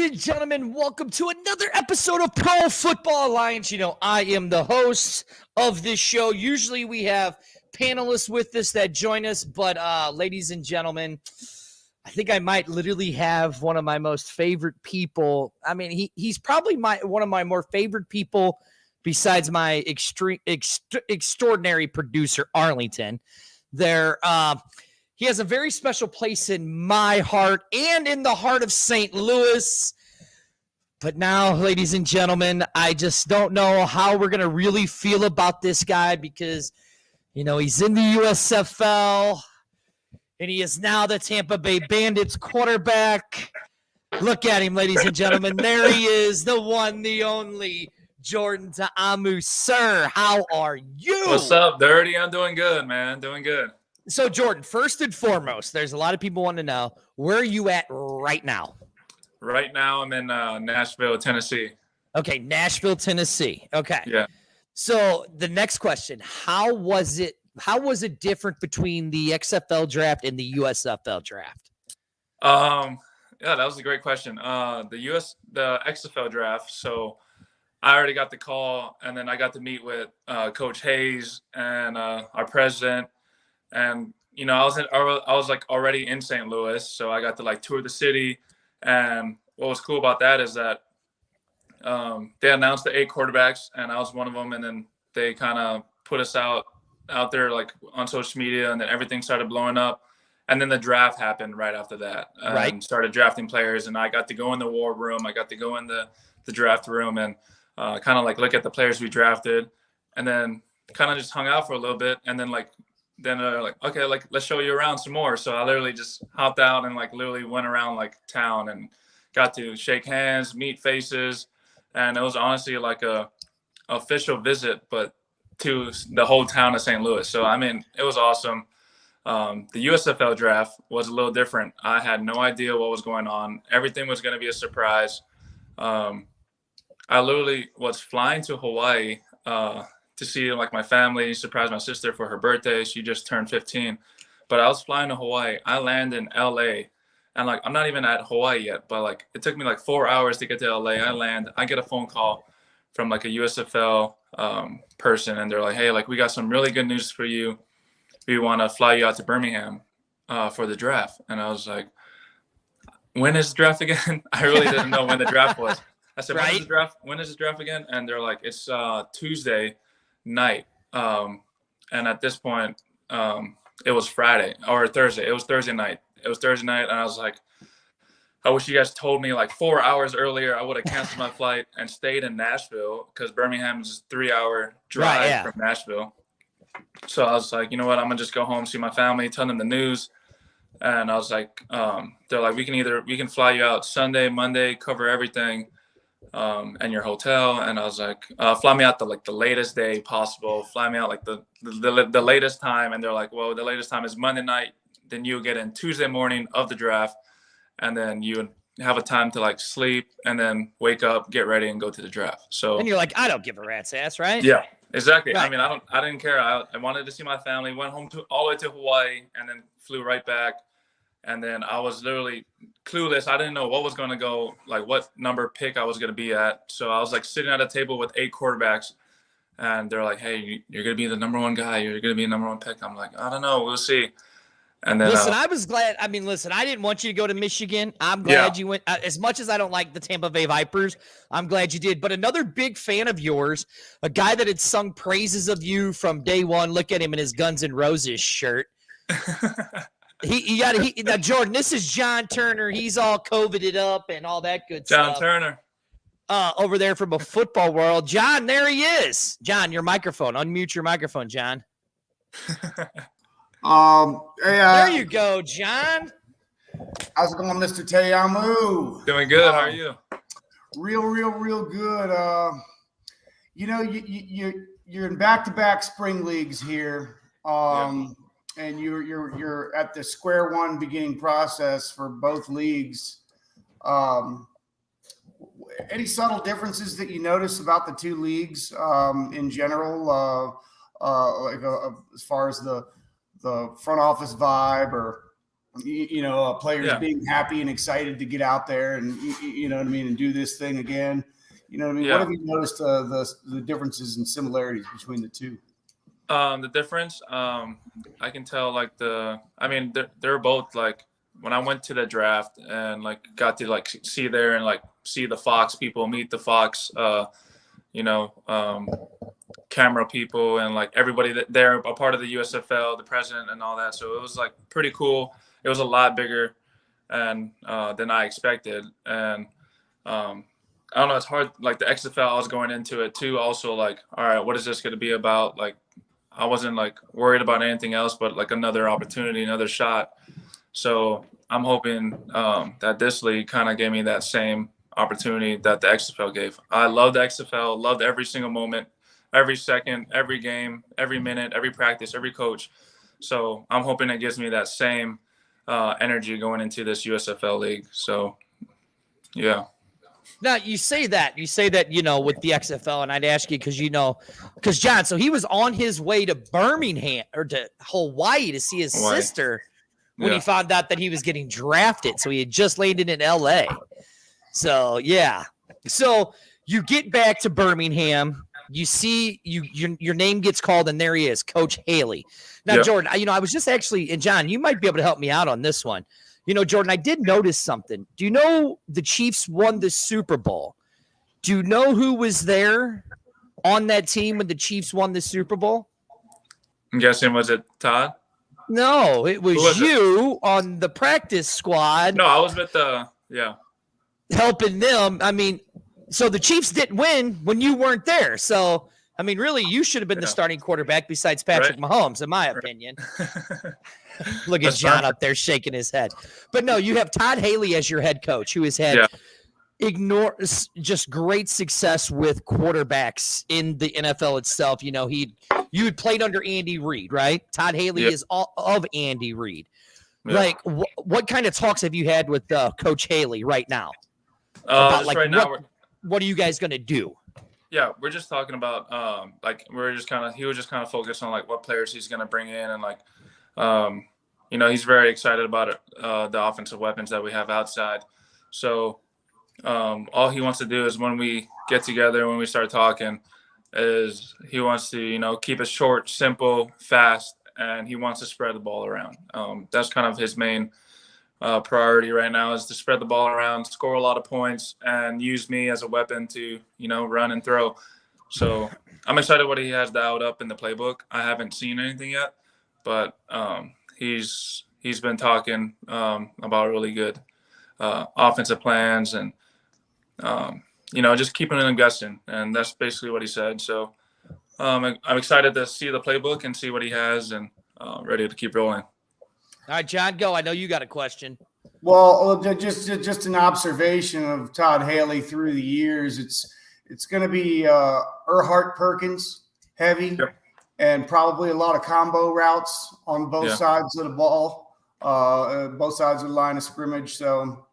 and gentlemen, welcome to another episode of Pro Football Alliance. You know, I am the host of this show. Usually we have panelists with us that join us, but ladies and gentlemen, I think I might literally have one of my most favorite people. I mean, he's probably one of my more favorite people besides my extraordinary producer, Arlington. He has a very special place in my heart and in the heart of St. Louis. But now, ladies and gentlemen, I just don't know how we're going to really feel about this guy because, you know, he's in the USFL and he is now the Tampa Bay Bandits quarterback. Look at him, ladies and gentlemen. There he is, the one, the only Jordan Ta'amu. Sir, how are you? What's up, Dirty? I'm doing good, man. Doing good. So, Jordan, first and foremost, there's a lot of people want to know, where are you at right now? Right now, I'm in Nashville, Tennessee. Okay, Nashville, Tennessee. Okay. Yeah. So, the next question, how was it different between the XFL draft and the USFL draft? Yeah, that was a great question. The XFL draft, so I already got the call, and then I got to meet with Coach Hayes and our president. And, you know, I was like already in St. Louis, so I got to like tour the city. And what was cool about that is that they announced the 8 quarterbacks, and I was one of them. And then they kind of put us out there like on social media, and then everything started blowing up. And then the draft happened right after that, and started drafting players. And I got to go in the war room. I got to go in the draft room and kind of like look at the players we drafted, and then kind of just hung out for a little bit. And then then like, okay, like let's show you around some more. So I literally just hopped out and like literally went around like town and got to shake hands, meet faces. And it was honestly like a official visit, but to the whole town of St. Louis. So, I mean, it was awesome. The USFL draft was a little different. I had no idea what was going on. Everything was going to be a surprise. I literally was flying to Hawaii, to see like my family, surprise my sister for her birthday. She just turned 15, but I was flying to Hawaii. I land in LA, and like, I'm not even at Hawaii yet, but like, it took me like 4 hours to get to LA. I land, I get a phone call from like a USFL person. And they're like, hey, like we got some really good news for you. We want to fly you out to Birmingham for the draft. And I was like, when is the draft again? I really didn't know when the draft was. I said, when is the draft? When is the draft again? And they're like, it's Tuesday night. And at this point, it was Friday or Thursday. It was Thursday night. And I was like, I wish you guys told me like 4 hours earlier. I would have canceled my flight and stayed in Nashville, because Birmingham is a 3-hour drive from Nashville. So I was like, you know what? I'm gonna just go home, see my family, tell them the news. And I was like, they're like, we can fly you out Sunday, Monday, cover everything. And your hotel. And I was like, fly me out the latest day possible. Fly me out like the latest time. And they're like, well, the latest time is Monday night. Then you'll get in Tuesday morning of the draft, and then you have a time to like sleep and then wake up, get ready, and go to the draft. So and you're like, I don't give a rat's ass, right? Yeah, exactly. Right. I mean, I didn't care. I wanted to see my family. Went home all the way to Hawaii, and then flew right back. And then I was literally clueless. I didn't know what was going to go, like what number pick I was going to be at. So I was like sitting at a table with 8 quarterbacks, and they're like, hey, you're going to be the number 1 guy. You're going to be the number 1 pick. I'm like, I don't know. We'll see. And then listen, I was glad. I mean, listen, I didn't want you to go to Michigan. I'm glad you went. As much as I don't like the Tampa Bay Vipers, I'm glad you did. But another big fan of yours, a guy that had sung praises of you from day one. Look at him in his Guns N' Roses shirt. Now, Jordan, this is John Turner. He's all COVIDed up and all that good stuff. John Turner. Over there from a football world. John, there he is. John, your microphone. Unmute your microphone, John. There you go, John. How's it going, Mr. Ta'amu? Doing good. How are you? Real good. You know, you're in back-to-back spring leagues here. And you're at the square one beginning process for both leagues. Any subtle differences that you notice about the 2 leagues in general, as far as the front office vibe or players being happy and excited to get out there and, you know what I mean, and do this thing again. You know what I mean? Yeah. What have you noticed the differences and similarities between the two? The difference, I can tell they're both like, when I went to the draft and like got to like see there and like see the Fox people, meet the Fox, camera people and like everybody that they're a part of the USFL, the president and all that. So it was like pretty cool. It was a lot bigger and than I expected. And I don't know, it's hard. Like the XFL, I was going into it too. Also like, all right, what is this going to be about? Like, I wasn't like worried about anything else, but like another opportunity, another shot. So I'm hoping that this league kind of gave me that same opportunity that the XFL gave. I love the XFL, loved every single moment, every second, every game, every minute, every practice, every coach. So I'm hoping it gives me that same energy going into this USFL league. So, yeah. Now you say that, with the XFL, and I'd ask you because John, so he was on his way to Birmingham or to Hawaii to see his sister when he found out that he was getting drafted. So he had just landed in LA. So, yeah. So you get back to Birmingham, you see your name gets called, and there he is, Coach Haley. Now, Jordan, I was just actually, and John, you might be able to help me out on this one. Jordan, I did notice something. Do you know the Chiefs won the Super Bowl? Do you know who was there on that team when the Chiefs won the Super Bowl? I'm guessing, was it Todd? No, it was you on the practice squad. No, I was with helping them. I mean, so the Chiefs didn't win when you weren't there. So, I mean, really, you should have been the starting quarterback besides Patrick Mahomes, in my opinion. Look at John up there shaking his head. But no, you have Todd Haley as your head coach, who has had just great success with quarterbacks in the NFL itself. You had played under Andy Reid, right? Todd Haley is of Andy Reid. Yeah. Like, what kind of talks have you had with Coach Haley right now? About, like, right now, what are you guys going to do? Yeah, we're just talking about he was just kind of focused on like what players he's going to bring in and like. He's very excited about it, the offensive weapons that we have outside. So all he wants to do is when we get together, when we start talking, is he wants to, keep it short, simple, fast, and he wants to spread the ball around. That's kind of his main priority right now, is to spread the ball around, score a lot of points, and use me as a weapon to, run and throw. So I'm excited what he has dialed up in the playbook. I haven't seen anything yet. But he's been talking about really good offensive plans and, just keeping them guessing. And that's basically what he said. So I'm excited to see the playbook and see what he has and ready to keep rolling. All right, John, go. I know you got a question. Well, just an observation of Todd Haley through the years. It's going to be Erhardt Perkins heavy. Yep. And probably a lot of combo routes on both sides of the ball, both sides of the line of scrimmage. So,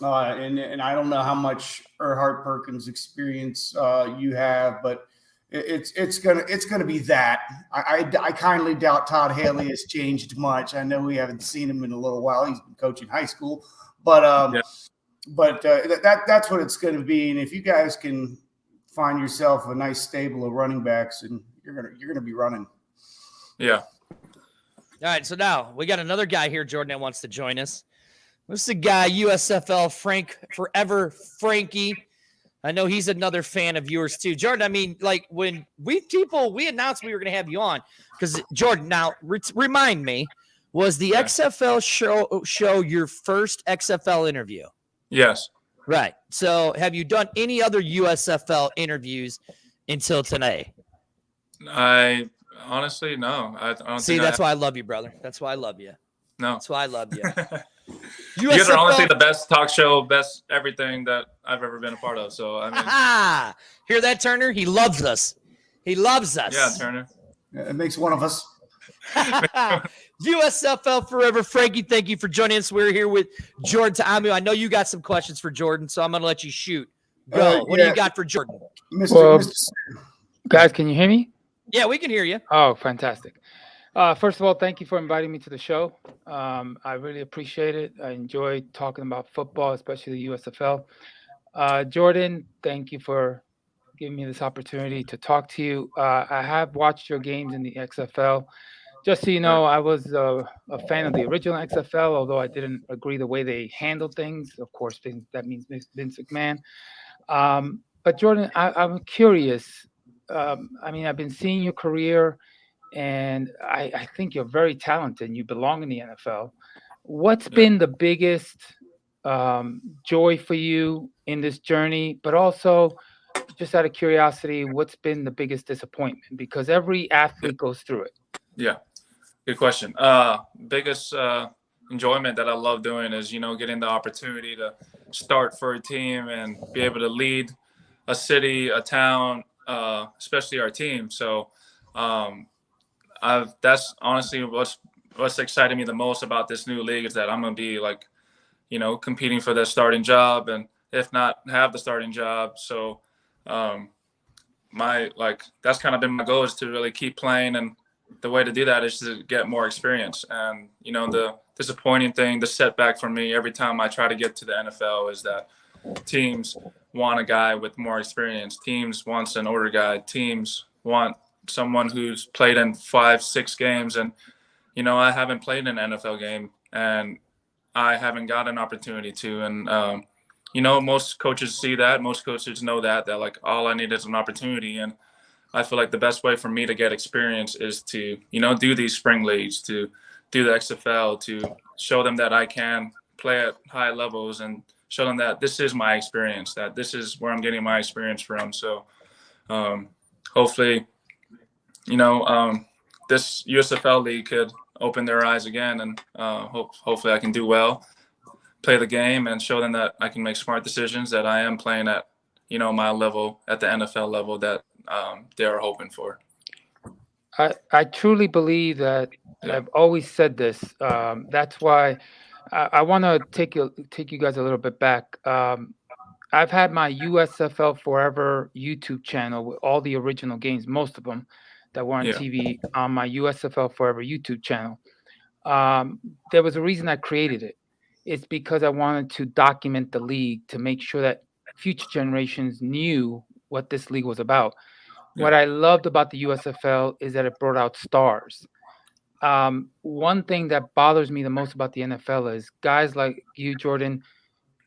and I don't know how much Erhardt Perkins experience you have, but it's gonna be that. I kindly doubt Todd Haley has changed much. I know we haven't seen him in a little while. He's been coaching high school, but that's what it's going to be. And if you guys can find yourself a nice stable of running backs, and you're gonna be running. Yeah. All right. So now we got another guy here, Jordan, that wants to join us. This is the guy, USFL Forever Frankie. I know he's another fan of yours too, Jordan. I mean, like when we announced we were going to have you on, because Jordan. Now remind me, was the XFL show your first XFL interview? Yes. Right. So have you done any other USFL interviews until today? I honestly, no. I don't see. That's why I love you, brother. That's why I love you. No, that's why I love you. You guys are honestly the best talk show, best everything that I've ever been a part of. So I mean, hear that, Turner? He loves us. He loves us. Yeah, Turner. It makes one of us. USFL Forever, Frankie. Thank you for joining us. We're here with Jordan Ta'amu. I know you got some questions for Jordan, so I'm going to let you shoot. Go. What do you got for Jordan? Well, guys, can you hear me? Yeah, we can hear you. Oh, fantastic. First of all, thank you for inviting me to the show. I really appreciate it. I enjoy talking about football, especially the USFL. Jordan, thank you for giving me this opportunity to talk to you. I have watched your games in the XFL. Just so you Right. know, I was a fan of the original XFL, although I didn't agree the way they handled things. Of course, that means Vince McMahon. But Jordan, I'm curious. I mean, I've been seeing your career, and I think you're very talented and you belong in the NFL. What's Yeah. been the biggest joy for you in this journey? But also, just out of curiosity, what's been the biggest disappointment? Because every Yeah. athlete goes through it. Yeah. Good question. Biggest enjoyment that I love doing is, getting the opportunity to start for a team and be able to lead a city, a town, especially our team. So, that's honestly what's exciting me the most about this new league is that I'm gonna be like, competing for the starting job, and if not, have the starting job. So, that's kind of been my goal, is to really keep playing, and the way to do that is to get more experience. And the disappointing thing, the setback for me every time I try to get to the NFL is that teams want a guy with more experience. Teams wants an older guy. Teams want someone who's played in 5-6 games. And I haven't played an NFL game, and I haven't got an opportunity to. And most coaches see that. Most coaches know that like all I need is an opportunity. And I feel like the best way for me to get experience is to, do these spring leagues, to do the XFL, to show them that I can play at high levels, and show them that this is my experience, that this is where I'm getting my experience from. So hopefully, this USFL league could open their eyes again, and hopefully I can do well, play the game, and show them that I can make smart decisions, that I am playing at, my level, at the NFL level that they're hoping for. I truly believe that. Yeah. I've always said this. That's why I want to take you guys a little bit back. I've had my USFL Forever YouTube channel with all the original games, most of them that were on Yeah. TV, on my USFL Forever YouTube channel. There was a reason I created it. It's because I wanted to document the league to make sure that future generations knew what this league was about. What I loved about the USFL is that it brought out stars. One thing that bothers me the most about the NFL is guys like you, Jordan,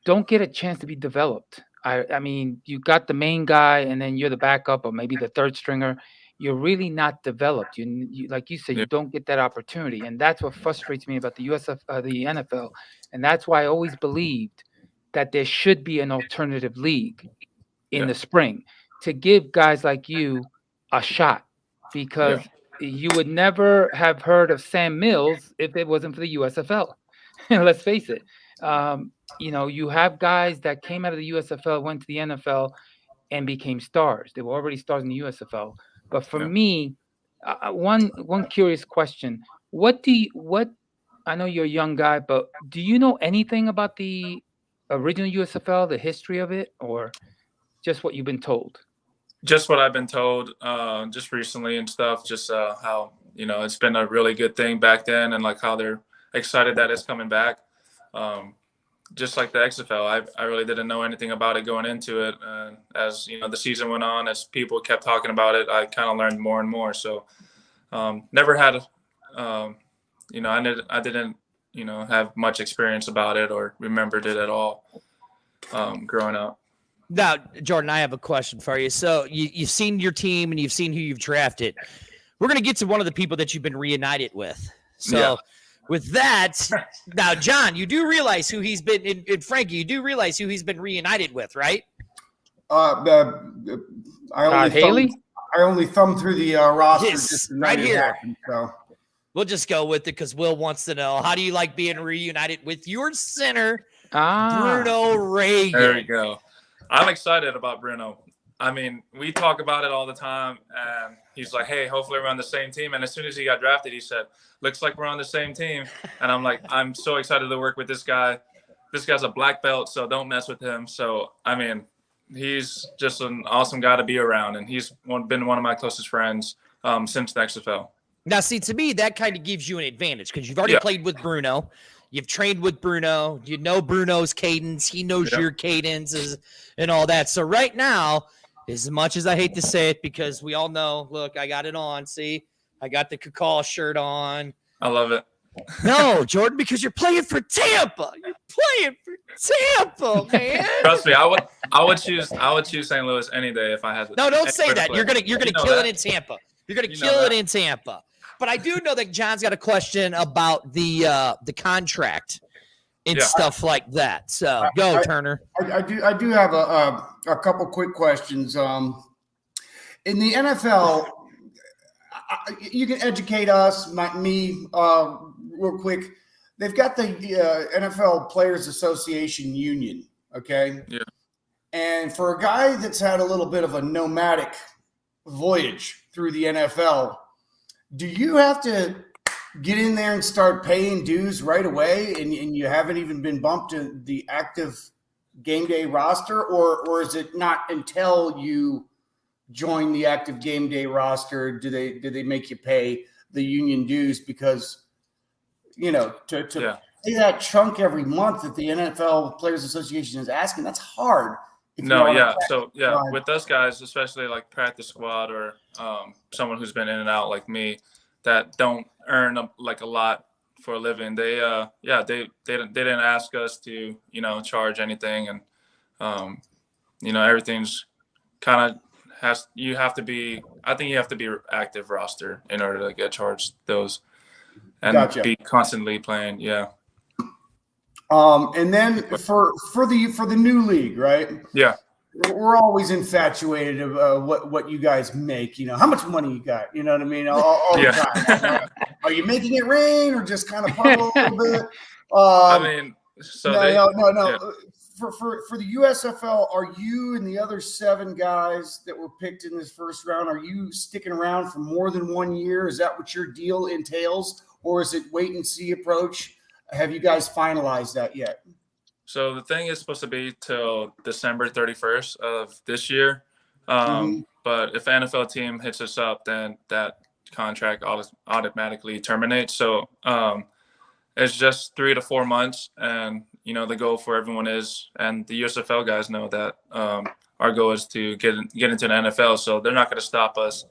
don't get a chance to be developed. I mean, you got the main guy, and then you're the backup, or maybe the third stringer. You're really not developed. You like you said, Yeah. you don't get that opportunity, and that's what frustrates me about the the NFL, and that's why I always believed that there should be an alternative league in the spring to give guys like you a shot, because you would never have heard of Sam Mills if it wasn't for the USFL. Let's face it. You have guys that came out of the USFL, went to the NFL, and became stars. They were already stars in the USFL. But for me, one curious question: what? I know you're a young guy, but do you know anything about the original USFL, the history of it, or just what you've been told? Just what I've been told, just recently and stuff. Just how it's been a really good thing back then, and like how they're excited that it's coming back. Just like the XFL, I really didn't know anything about it going into it. As the season went on, as people kept talking about it, I kind of learned more and more. So never had, I didn't have much experience about it or remembered it at all growing up. Now, Jordan, I have a question for you. So you've seen your team and you've seen who you've drafted. We're going to get to one of the people that you've been reunited with. So with that, now, John, you do realize who he's been, and Frankie, you do realize who he's been reunited with, right? I only thumbed through the roster Yes, right here. Happened, so. We'll just go with it because Will wants to know, how do you like being reunited with your center, Bruno Reagan? There we go. I'm excited about Bruno. I mean, we talk about it all the time, and he's like, hey, hopefully we're on the same team. And as soon as he got drafted, he said, looks like we're on the same team. And I'm like, I'm so excited to work with this guy. This guy's a black belt, so don't mess with him. So, I mean, he's just an awesome guy to be around, and he's been one of my closest friends since the XFL. Now, see, to me, that kind of gives you an advantage because you've already played with Bruno. You've trained with Bruno. You know Bruno's cadence. He knows your cadences and all that. So right now, as much as I hate to say it, because we all know, look, I got it on. See, I got the Cacao shirt on. I love it. No, Jordan, because you're playing for Tampa. You're playing for Tampa, man. Trust me, I would choose St. Louis any day if I had. No, don't say that. You're gonna kill it in Tampa. You're gonna kill it in Tampa. But I do know that John's got a question about the contract and stuff like that. So go, Turner. I do have a couple quick questions. In the NFL, you can educate us, me, real quick. They've got the NFL Players Association Union, okay? Yeah. And for a guy that's had a little bit of a nomadic voyage through the NFL, do you have to get in there and start paying dues right away and you haven't even been bumped to the active game day roster? Or is it not until you join the active game day roster do they make you pay the union dues? Because, to pay that chunk every month that the NFL Players Association is asking, that's hard. So with us guys, especially like practice squad or someone who's been in and out like me, that don't earn a lot for a living, they didn't ask us to charge anything, and everything's kind of you have to be active roster in order to get charged those and be constantly playing. Yeah. And then for the new league, right? Yeah. We're always infatuated of what you guys make. How much money you got? You know what I mean? All the time. Are you making it rain or just kind of puddle a little bit? No. For the USFL, are you and the other 7 guys that were picked in this first round, are you sticking around for more than 1 year? Is that what your deal entails? Or is it wait and see approach? Have you guys finalized that yet? So the thing is supposed to be till December 31st of this year. But if the NFL team hits us up, then that contract automatically terminates. So it's just 3 to 4 months. And, the goal for everyone is, and the USFL guys know that our goal is to get into the NFL. So they're not going to stop us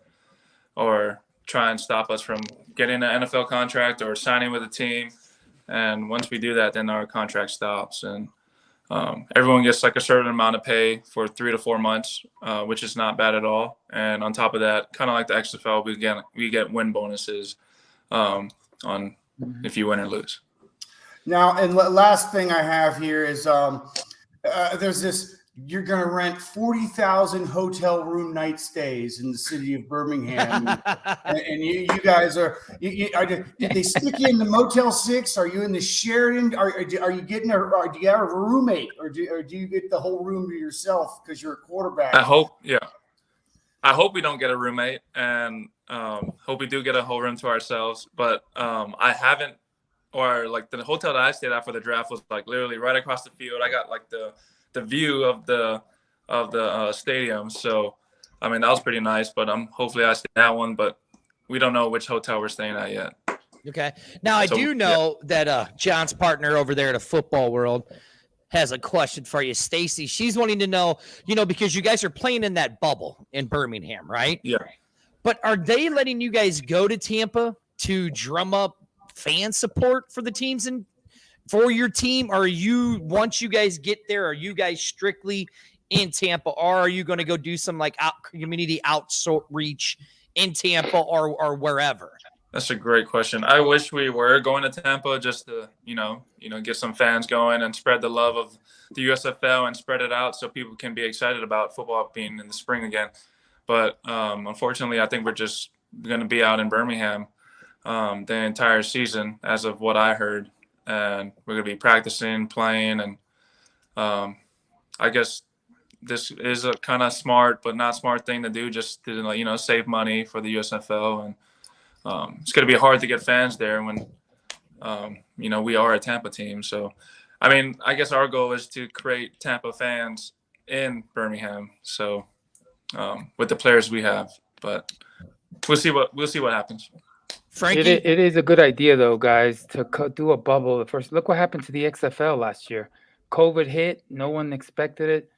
or try and stop us from getting an NFL contract or signing with a team. And once we do that, then our contract stops, and everyone gets like a certain amount of pay for 3 to 4 months, which is not bad at all. And on top of that, kind of like the XFL, we get win bonuses on if you win or lose. Now, and last thing I have here is there's this. You're going to rent 40,000 hotel room night stays in the city of Birmingham. and you guys are did they stick you in the Motel 6? Are you in the Sheraton? Are you getting do you have a roommate or do you get the whole room to yourself because you're a quarterback? I hope we don't get a roommate, and hope we do get a whole room to ourselves. But I haven't, or like the hotel that I stayed at for the draft was like literally right across the field. I got like the view of the stadium. So, I mean, that was pretty nice, but hopefully I stay in that one, but we don't know which hotel we're staying at yet. Okay. Now I do know that John's partner over there at a Football World has a question for you, Stacy. She's wanting to know, because you guys are playing in that bubble in Birmingham, right? Yeah. But are they letting you guys go to Tampa to drum up fan support for the teams and for your team? Or once you guys get there, are you guys strictly in Tampa, or are you going to go do some like community outreach in Tampa or wherever? That's a great question. I wish we were going to Tampa just to, get some fans going and spread the love of the USFL and spread it out so people can be excited about football being in the spring again. But unfortunately, I think we're just going to be out in Birmingham the entire season, as of what I heard. And we're going to be practicing, playing, and I guess this is a kind of smart but not smart thing to do, just to save money for the USFL. And it's going to be hard to get fans there when we are a Tampa team. So, I mean, I guess our goal is to create Tampa fans in Birmingham. So with the players we have, but we'll see what happens. Frankie? It is a good idea, though, guys, to do a bubble. First, look what happened to the XFL last year. COVID hit. No one expected it.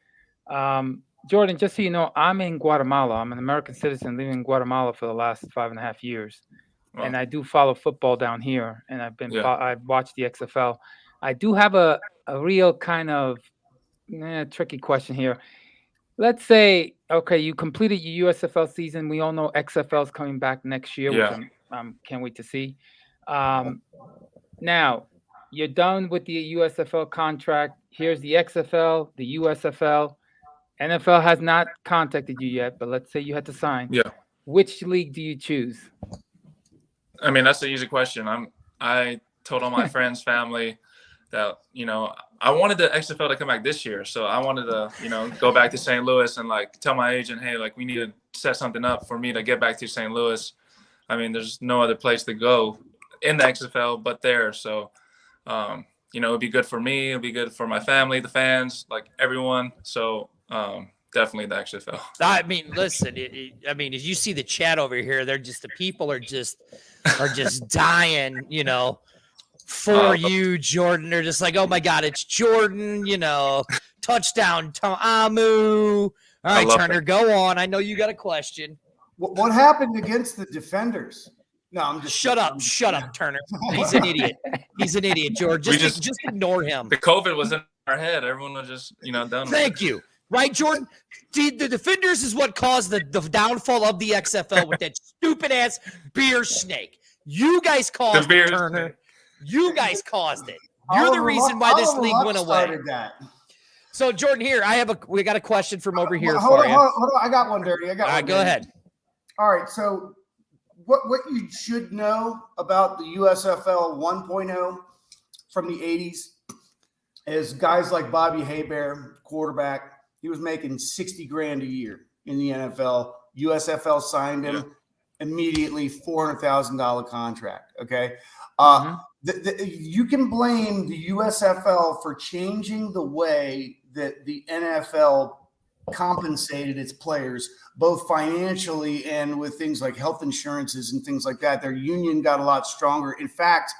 Jordan, just so you know, I'm in Guatemala. I'm an American citizen living in Guatemala for the last 5.5 years. Wow. And I do follow football down here. And I've watched the XFL. I do have a real kind of tricky question here. Let's say, okay, you completed your USFL season. We all know XFL is coming back next year, which I can't wait to see. Now, you're done with the USFL contract. Here's the XFL, the USFL. NFL has not contacted you yet, but let's say you had to sign. Yeah. Which league do you choose? I mean, that's an easy question. I told all my friends, family that, I wanted the XFL to come back this year. So I wanted to, go back to St. Louis and tell my agent, hey, we need to set something up for me to get back to St. Louis. I mean, there's no other place to go in the XFL but there. So, it'd be good for me. It'd be good for my family, the fans, everyone. So definitely the XFL. I mean, listen, as you see the chat over here, the people are just dying, for you, Jordan. They're just like, oh my God, it's Jordan, touchdown, Amu. All right, Turner, go on. I know you got a question. What happened against the Defenders? No, I'm just shut up, Turner. He's an idiot. He's an idiot, George. Just ignore him. The COVID was in our head. Everyone was just, done. Thank you. Right, Jordan? The Defenders is what caused the downfall of the XFL with that stupid ass beer snake. You guys caused it, Turner. Snake. You guys caused it. You're the reason why this league went away. So, Jordan, here we got a question from over here for you. Hold on. I got one, Dirty. All right, go ahead. All right, so what you should know about the USFL 1.0 from the 80s is guys like Bobby Hebert, quarterback. He was making $60,000 a year in the NFL. USFL signed him immediately, $400,000 contract. Okay. You can blame the USFL for changing the way that the NFL compensated its players, both financially and with things like health insurances and things like that. Their union got a lot stronger. In fact,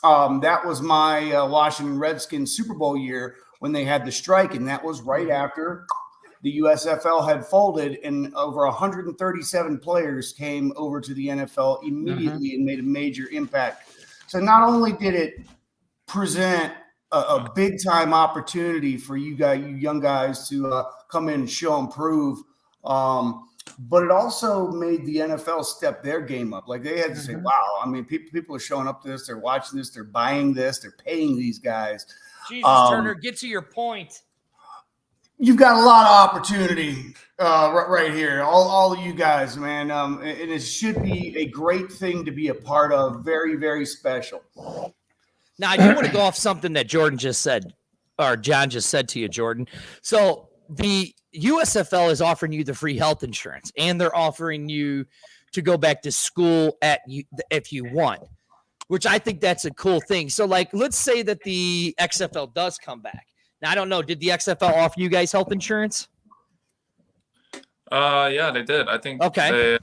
that was my Washington Redskins Super Bowl year when they had the strike, and that was right after the USFL had folded, and over 137 players came over to the NFL immediately and made a major impact. So not only did it present a big-time opportunity for you young guys to come in and show and prove, but it also made the NFL step their game up. They had to say, wow, I mean, people are showing up to this, they're watching this, they're buying this, they're paying these guys. Jesus, Turner, get to your point. You've got a lot of opportunity right here. All of you guys, man. And it should be a great thing to be a part of. Very, very special. Now, I do want to go off something that Jordan just said, or John just said to you, Jordan. So the USFL is offering you the free health insurance, and they're offering you to go back to school if you want, which I think that's a cool thing. So, let's say that the XFL does come back. Now, I don't know. Did the XFL offer you guys health insurance? Yeah, they did. I think. Okay.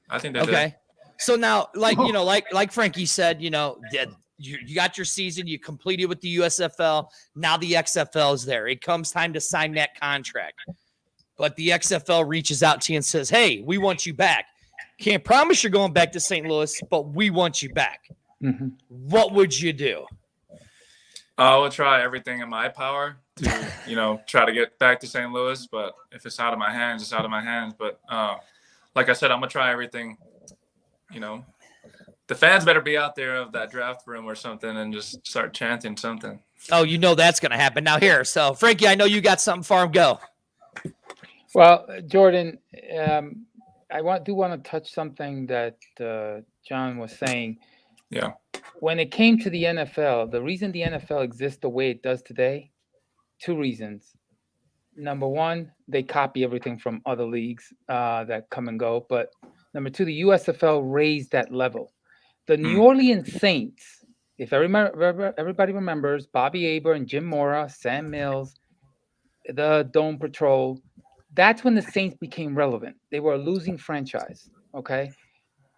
I think they did. Okay. So now, like Frankie said, you got your season, you completed with the USFL. Now the XFL is there. It comes time to sign that contract. But the XFL reaches out to you and says, hey, we want you back. Can't promise you're going back to St. Louis, but we want you back. Mm-hmm. What would you do? I will try everything in my power to, try to get back to St. Louis. But if it's out of my hands, it's out of my hands. But like I said, I'm going to try everything. The fans better be out there of that draft room or something and just start chanting something. Oh, that's going to happen. Now here. So, Frankie, I know you got something for him. Go. Well, Jordan, I want to touch something that John was saying. Yeah. When it came to the NFL, the reason the NFL exists the way it does today, 2 reasons. Number one, they copy everything from other leagues that come and go. But number 2, the USFL raised that level. The New Orleans Saints, if everybody remembers, Bobby Aber and Jim Mora, Sam Mills, the Dome Patrol, that's when the Saints became relevant. They were a losing franchise, okay?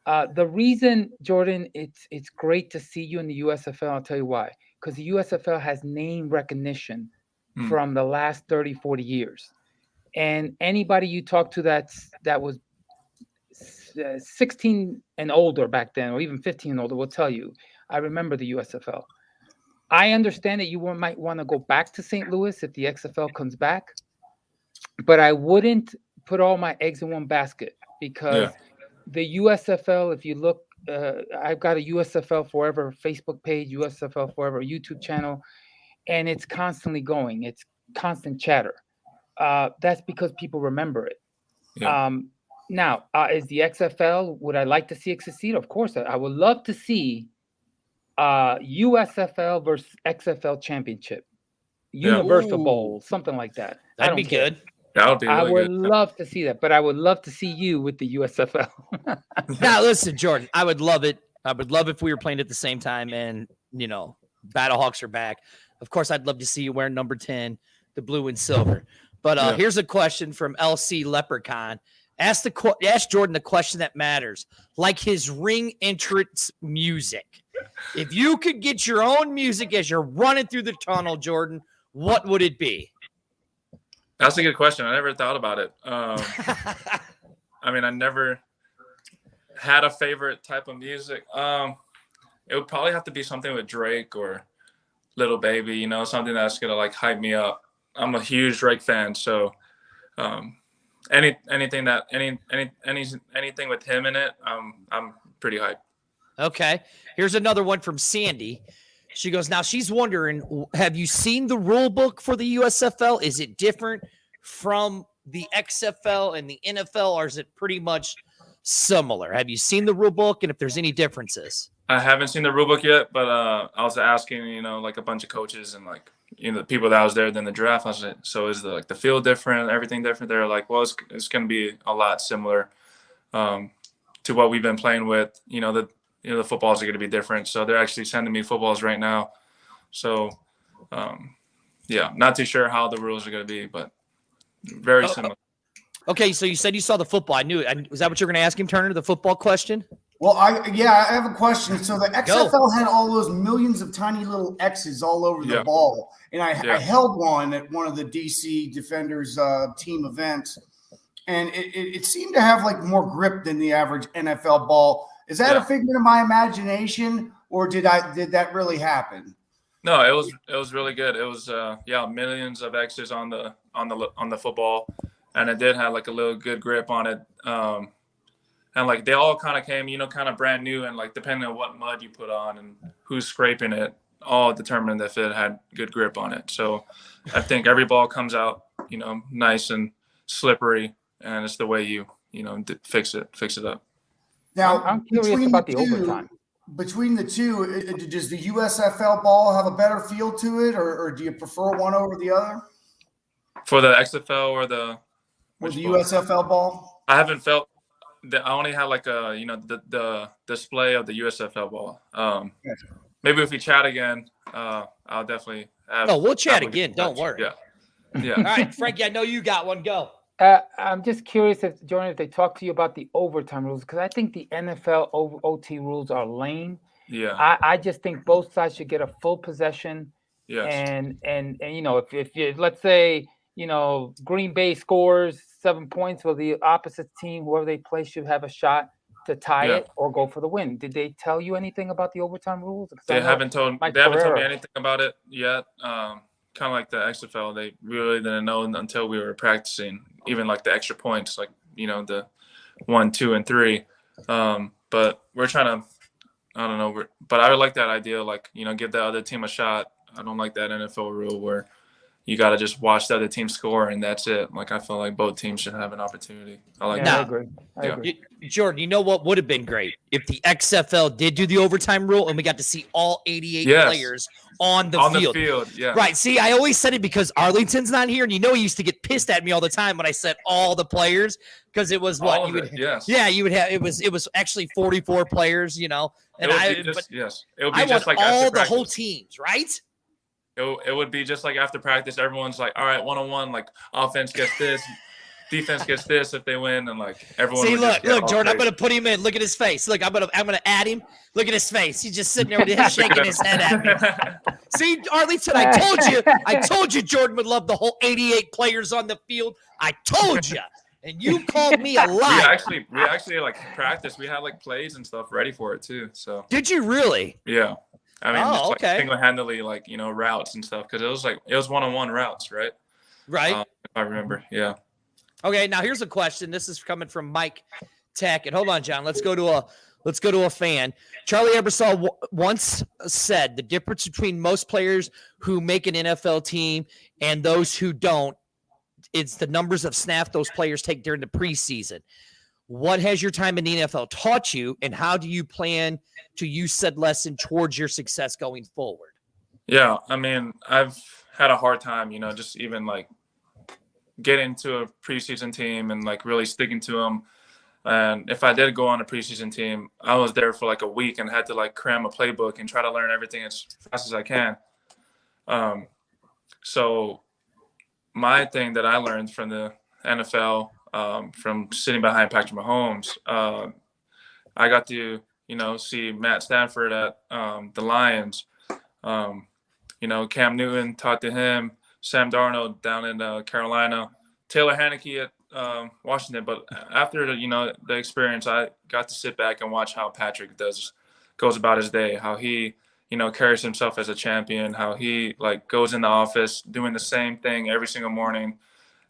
The reason, Jordan, it's great to see you in the USFL. I'll tell you why. Because the USFL has name recognition from the last 30, 40 years. And anybody you talk to that was 16 and older back then, or even 15 and older, will tell you, I remember the USFL. I understand that you might want to go back to St. Louis if the XFL comes back, but I wouldn't put all my eggs in one basket because the USFL, if you look, I've got a USFL Forever Facebook page, USFL Forever YouTube channel, and it's constantly going. It's constant chatter. That's because people remember it. Yeah. Now, is the XFL, would I like to see it succeed? Of course. I would love to see USFL versus XFL championship, Universal Bowl, something like that. That'd be good. That would be really I would good. love to see that, but I would love to see you with the USFL. Now, listen, Jordan, I would love it. I would love if we were playing at the same time and, Battlehawks are back. Of course, I'd love to see you wearing number 10, the blue and silver. But here's a question from LC Leprechaun. Ask Jordan the question that matters, like his ring entrance music. If you could get your own music as you're running through the tunnel, Jordan, what would it be? That's a good question. I never thought about it. I mean, I never had a favorite type of music. It would probably have to be something with Drake or Little Baby, something that's gonna like hype me up. I'm a huge Drake fan, so anything with him in it, I'm pretty hyped. Okay. Here's another one from Sandy. She goes, now she's wondering, have you seen the rule book for the USFL? Is it different from the XFL and the NFL, or is it pretty much similar? Have you seen the rule book, and if there's any differences? I haven't seen the rule book yet, but I was asking, like a bunch of coaches and like, the people that was there in the draft. I was like, so is the field different, everything different? They're like, well, it's going to be a lot similar to what we've been playing with. The footballs are going to be different. So they're actually sending me footballs right now. So, not too sure how the rules are going to be, but very similar. Okay, so you said you saw the football. I knew it. Was that what you're going to ask him, Turner, the football question? Well, I have a question. So the XFL had all those millions of tiny little X's all over the ball. And I held one at one of the DC Defenders team events. And it seemed to have like more grip than the average NFL ball. Is that a figment of my imagination, or did that really happen? No, it was really good. It was millions of X's on the football, and it did have like a little good grip on it. And like they all kind of came, kind of brand new, and like depending on what mud you put on and who's scraping it, all determined if it had good grip on it. So I think every ball comes out, nice and slippery, and it's the way you fix it up. Now, I'm curious about the overtime. Between the two, does the USFL ball have a better feel to it, or do you prefer one over the other? For the XFL or the USFL ball? I haven't felt that. I only had like the display of the USFL ball. Maybe if we chat again, I'll definitely have. No, we'll chat again. Don't worry. Yeah. All right, Frankie, I know you got one. Go. I'm just curious Jordan, if they talk to you about the overtime rules, because I think the NFL OT rules are lame. Yeah. I just think both sides should get a full possession. Yes. And if you, let's say, Green Bay scores 7 points, well, the opposite team, whoever they play, should have a shot to tie it or go for the win. Did they tell you anything about the overtime rules? They haven't told me anything about it yet. Kind of like the XFL, they really didn't know until we were practicing, even like the extra points, like, the 1, 2, and 3. But we're trying to, I don't know, but I would like that idea, like, give the other team a shot. I don't like that NFL rule where you got to just watch the other team score and that's it. Like, I feel like both teams should have an opportunity. I like that. I agree. Jordan, you know what would have been great? If the XFL did do the overtime rule and we got to see all 88 players on the field. Yeah. Right. See, I always said it because Arlington's not here, and he used to get pissed at me all the time when I said all the players, because it was what you would. Yes. Yeah, you would have. It was actually 44 players. And it would be I just like all after the whole teams, right? It would be just like after practice, everyone's like, all right, 1-on-1, like offense gets this, defense gets this if they win, and like everyone. See, would just get look, all Jordan. I'm crazy. gonna put him in. Look at his face. Look, I'm gonna add him. Look at his face. He's just sitting there with his shaking his head at me. See, Arlington, I told you Jordan would love the whole 88 players on the field. I told you, and you called me a liar. We actually like practice. We had like plays and stuff ready for it too. So Did you really? yeah, I mean, just like okay. single-handedly, like routes and stuff, because it was one-on-one routes, right? Right. If I remember, yeah. Okay, now here's a question. This is coming from Mike Tech. And hold on, John. Let's go to a fan. Charlie Ebersol once said the difference between most players who make an NFL team and those who don't, it's the numbers of snaps those players take during the preseason. What has your time in the NFL taught you, and how do you plan to use said lesson towards your success going forward? Yeah, I mean, I've had a hard time, just even like getting to a preseason team and like really sticking to them. And if I did go on a preseason team, I was there for like a week and had to like cram a playbook and try to learn everything as fast as I can. So my thing that I learned from the NFL, from sitting behind Patrick Mahomes, I got to, see Matt Stafford at the Lions. Cam Newton, talked to him, Sam Darnold down in Carolina, Taylor Heineke at Washington. But after the experience, I got to sit back and watch how Patrick goes about his day, how he carries himself as a champion, how he like goes in the office doing the same thing every single morning,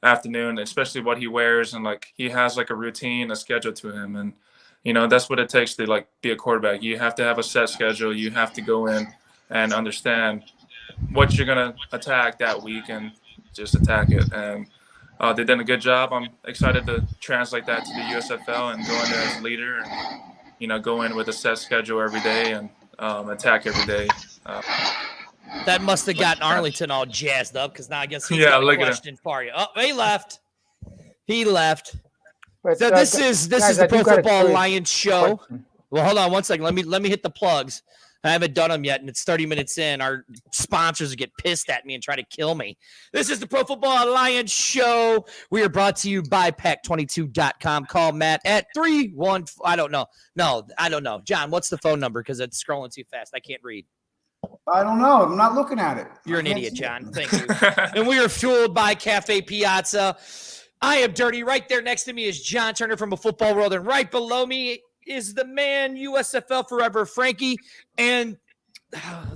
afternoon, especially what he wears, and like he has like a routine, a schedule to him. And that's what it takes to like be a quarterback. You have to have a set schedule. You have to go in and understand what you're going to attack that week and just attack it. And they did a good job. I'm excited to translate that to the USFL and go in there as a leader and, go in with a set schedule every day and attack every day. That must have gotten Arlington all jazzed up, because now I guess he's got a question for you. Oh, he left. But, So this is the Pro Football Alliance show. question. Well, hold on one second. Let me hit the plugs. I haven't done them yet, and it's 30 minutes in. Our sponsors get pissed at me and try to kill me. This is the Pro Football Alliance show. We are brought to you by Pack22.com. Call Matt at 31. I don't know. No, I don't know. John, what's the phone number? Because it's scrolling too fast. I can't read. I don't know. I'm not looking at it. You're an idiot, John. Thank you. And we are fueled by Cafe Piazza. I am Dirty. Right there next to me is John Turner from A Football World, and right below me is the man, USFL forever, Frankie, and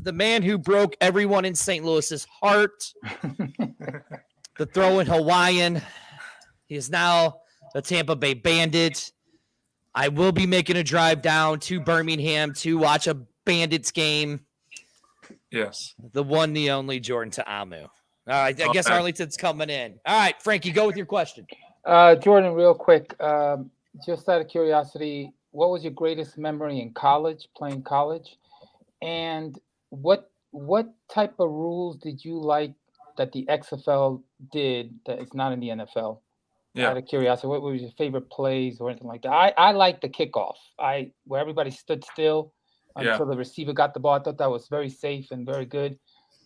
the man who broke everyone in St. Louis's heart, the throwing Hawaiian. He is now the Tampa Bay Bandits. I will be making a drive down to Birmingham to watch a Bandits game. Yes. The one, the only Jordan Ta'amu. All right, I guess Arlington's coming in. All right, Frankie, go with your question. Jordan, real quick, just out of curiosity, what was your greatest memory in college, playing college? And what type of rules did you like that the XFL did that is not in the NFL? Yeah. Out of curiosity, what was your favorite plays or anything like that? I like the kickoff. Where everybody stood still until the receiver got the ball. I thought that was very safe and very good.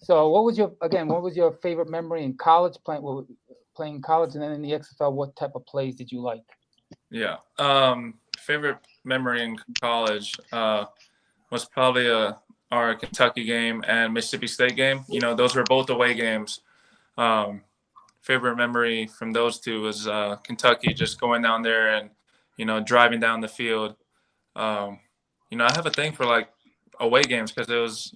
So what was your favorite memory in college, playing college, and then in the XFL, what type of plays did you like? Yeah. Favorite memory in college was probably our Kentucky game and Mississippi State game. Those were both away games. Favorite memory from those two was Kentucky, just going down there and, driving down the field. I have a thing for like away games because it was,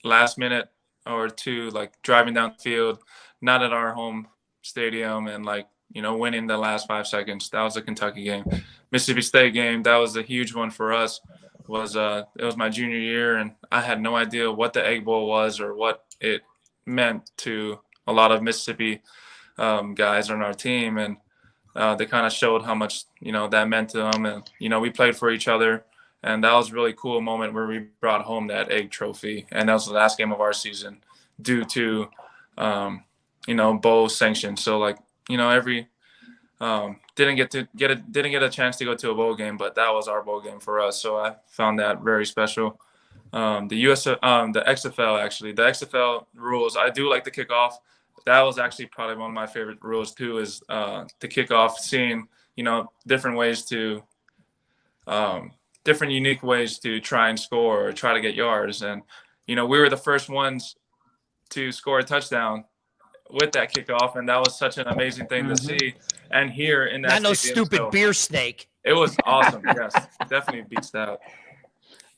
last minute or two, like driving down the field, not at our home stadium, and like, winning the last 5 seconds. That was a Kentucky game. Mississippi State game, that was a huge one for us. It was my junior year, and I had no idea what the Egg Bowl was or what it meant to a lot of Mississippi guys on our team, and they kind of showed how much that meant to them, and we played for each other, and that was a really cool moment where we brought home that Egg trophy, and that was the last game of our season due to bowl sanctions. So like every didn't get a chance to go to a bowl game, but that was our bowl game for us. So I found that very special. The XFL, actually, the XFL rules, I do like the kickoff. that was actually probably one of my favorite rules too, is the kickoff, seeing, different ways to different unique ways to try and score or try to get yards. And, we were the first ones to score a touchdown with that kickoff. And that was such an amazing thing to see and hear in that Not no stadium. stupid So beer snake. it was awesome. Yes, definitely beats that.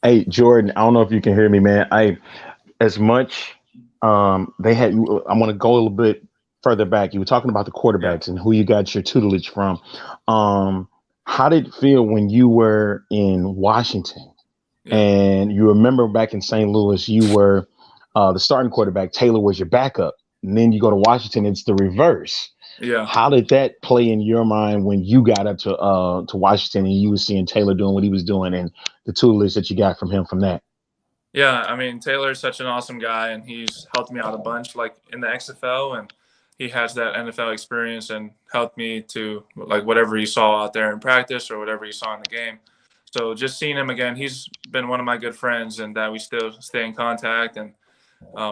Hey, Jordan, I don't know if you can hear me, man. As much they had, I want to go a little bit further back. You were talking about the quarterbacks and who you got your tutelage from. How did it feel when you were in Washington and you remember back in St. Louis, you were the starting quarterback, Taylor was your backup, and then you go to Washington, it's the reverse. Yeah. How did that play in your mind when you got up to Washington and you were seeing Taylor doing what he was doing and the tutelage that you got from him from that? Yeah, I mean, Taylor's such an awesome guy, and he's helped me out a bunch, like in the XFL, and he has that NFL experience and helped me to, like, whatever he saw out there in practice or whatever he saw in the game. So just seeing him again, he's been one of my good friends, and that we still stay in contact, and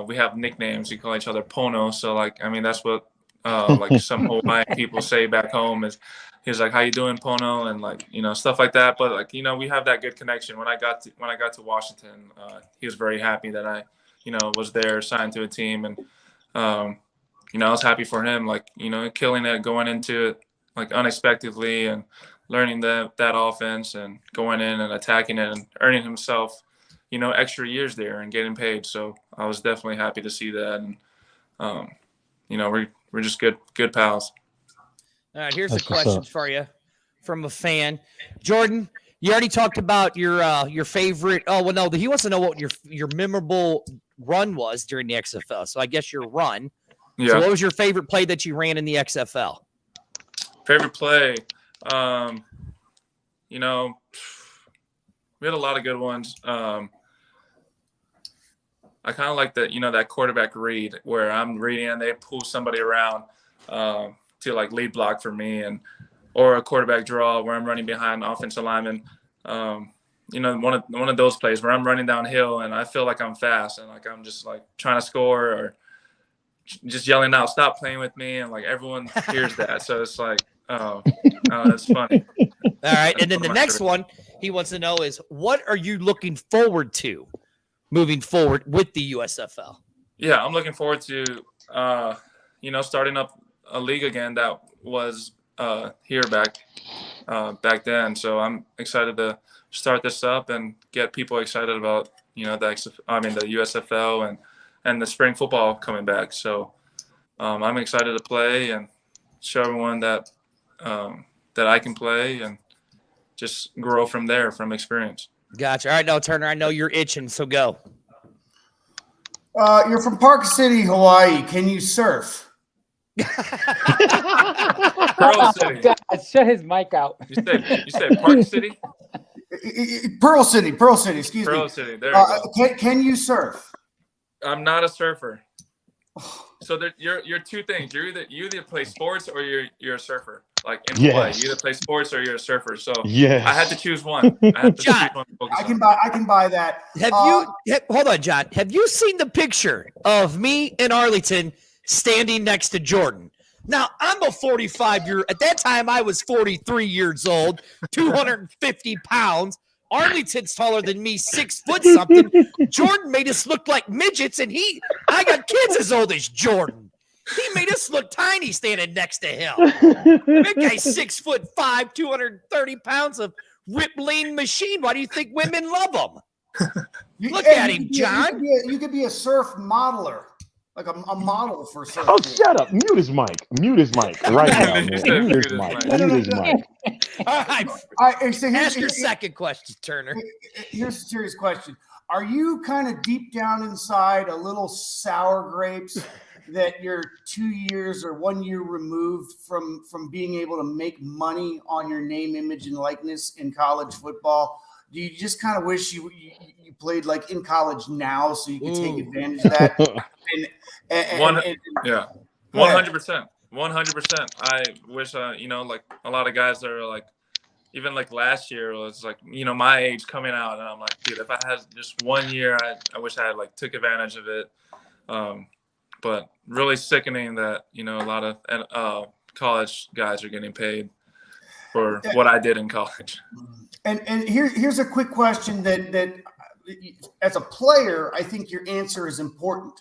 we have nicknames. We call each other Pono. So, like, I mean, that's what like some Hawaiian people say back home is, he's like, "How you doing, Pono?" And, like, stuff like that. But, like, we have that good connection. When I got to Washington, he was very happy that I, was there, signed to a team, and I was happy for him, like, killing it, going into it, like, unexpectedly, and learning that offense and going in and attacking it and earning himself, extra years there and getting paid. So I was definitely happy to see that. And, we're just good pals. All right, here's a question for you from a fan. Jordan, you already talked about your favorite. Oh, well, no, he wants to know what your memorable run was during the XFL. So I guess your run. Yeah. So what was your favorite play that you ran in the XFL? Favorite play? We had a lot of good ones. I kind of like that quarterback read where I'm reading and they pull somebody around to, like, lead block for me, or a quarterback draw where I'm running behind an offensive lineman. One of those plays where I'm running downhill and I feel like I'm fast and, like, I'm just, like, trying to score or just yelling out, "Stop playing with me," and, like, everyone hears that. So it's like, that's funny. All right, and then the next one he wants to know is, what are you looking forward to moving forward with the USFL? Yeah, I'm looking forward to, starting up a league again that was here back then. So I'm excited to start this up and get people excited about, the USFL and the spring football coming back. So I'm excited to play and show everyone that I can play and just grow from there, from experience. Gotcha. All right, now, Turner, I know you're itching, so go. You're from Park City, Hawaii. Can you surf? Pearl City. God, shut his mic out. You said Park City? Pearl City. Excuse me. Pearl City. There you go. Can you surf? I'm not a surfer. So you're two things. You either play sports or you're a surfer. Like in Hawaii, you either play sports or you're a surfer. So I had to choose one. I can buy that. Hold on, John. Have you seen the picture of me in Arlington standing next to Jordan? Now, I'm a 45-year. At that time, I was 43 years old, 250 pounds. Arlington's taller than me, 6 foot something. Jordan made us look like midgets, and I got kids as old as Jordan. He made us look tiny standing next to him. That guy's 6'5", 230 pounds of ripped lean machine. Why do you think women love him? Look at him, John. You could be a surf modeler, like a model for surf. Oh, shut up. Mute his mic right now, man. Mute his mic. All right. Ask your second question, Turner. Here's a serious question. Are you kind of deep down inside a little sour grapes that you're 2 years or 1 year removed from being able to make money on your name, image, and likeness in college football? Do you just kind of wish you played like in college now so you could take advantage of that? 100%. 100%. I wish, like a lot of guys that are like, even like last year was like, my age coming out, and I'm like, dude, if I had just 1 year, I wish I had like took advantage of it. but really sickening that a lot of college guys are getting paid for what I did in college. And here's a quick question that as a player, I think your answer is important.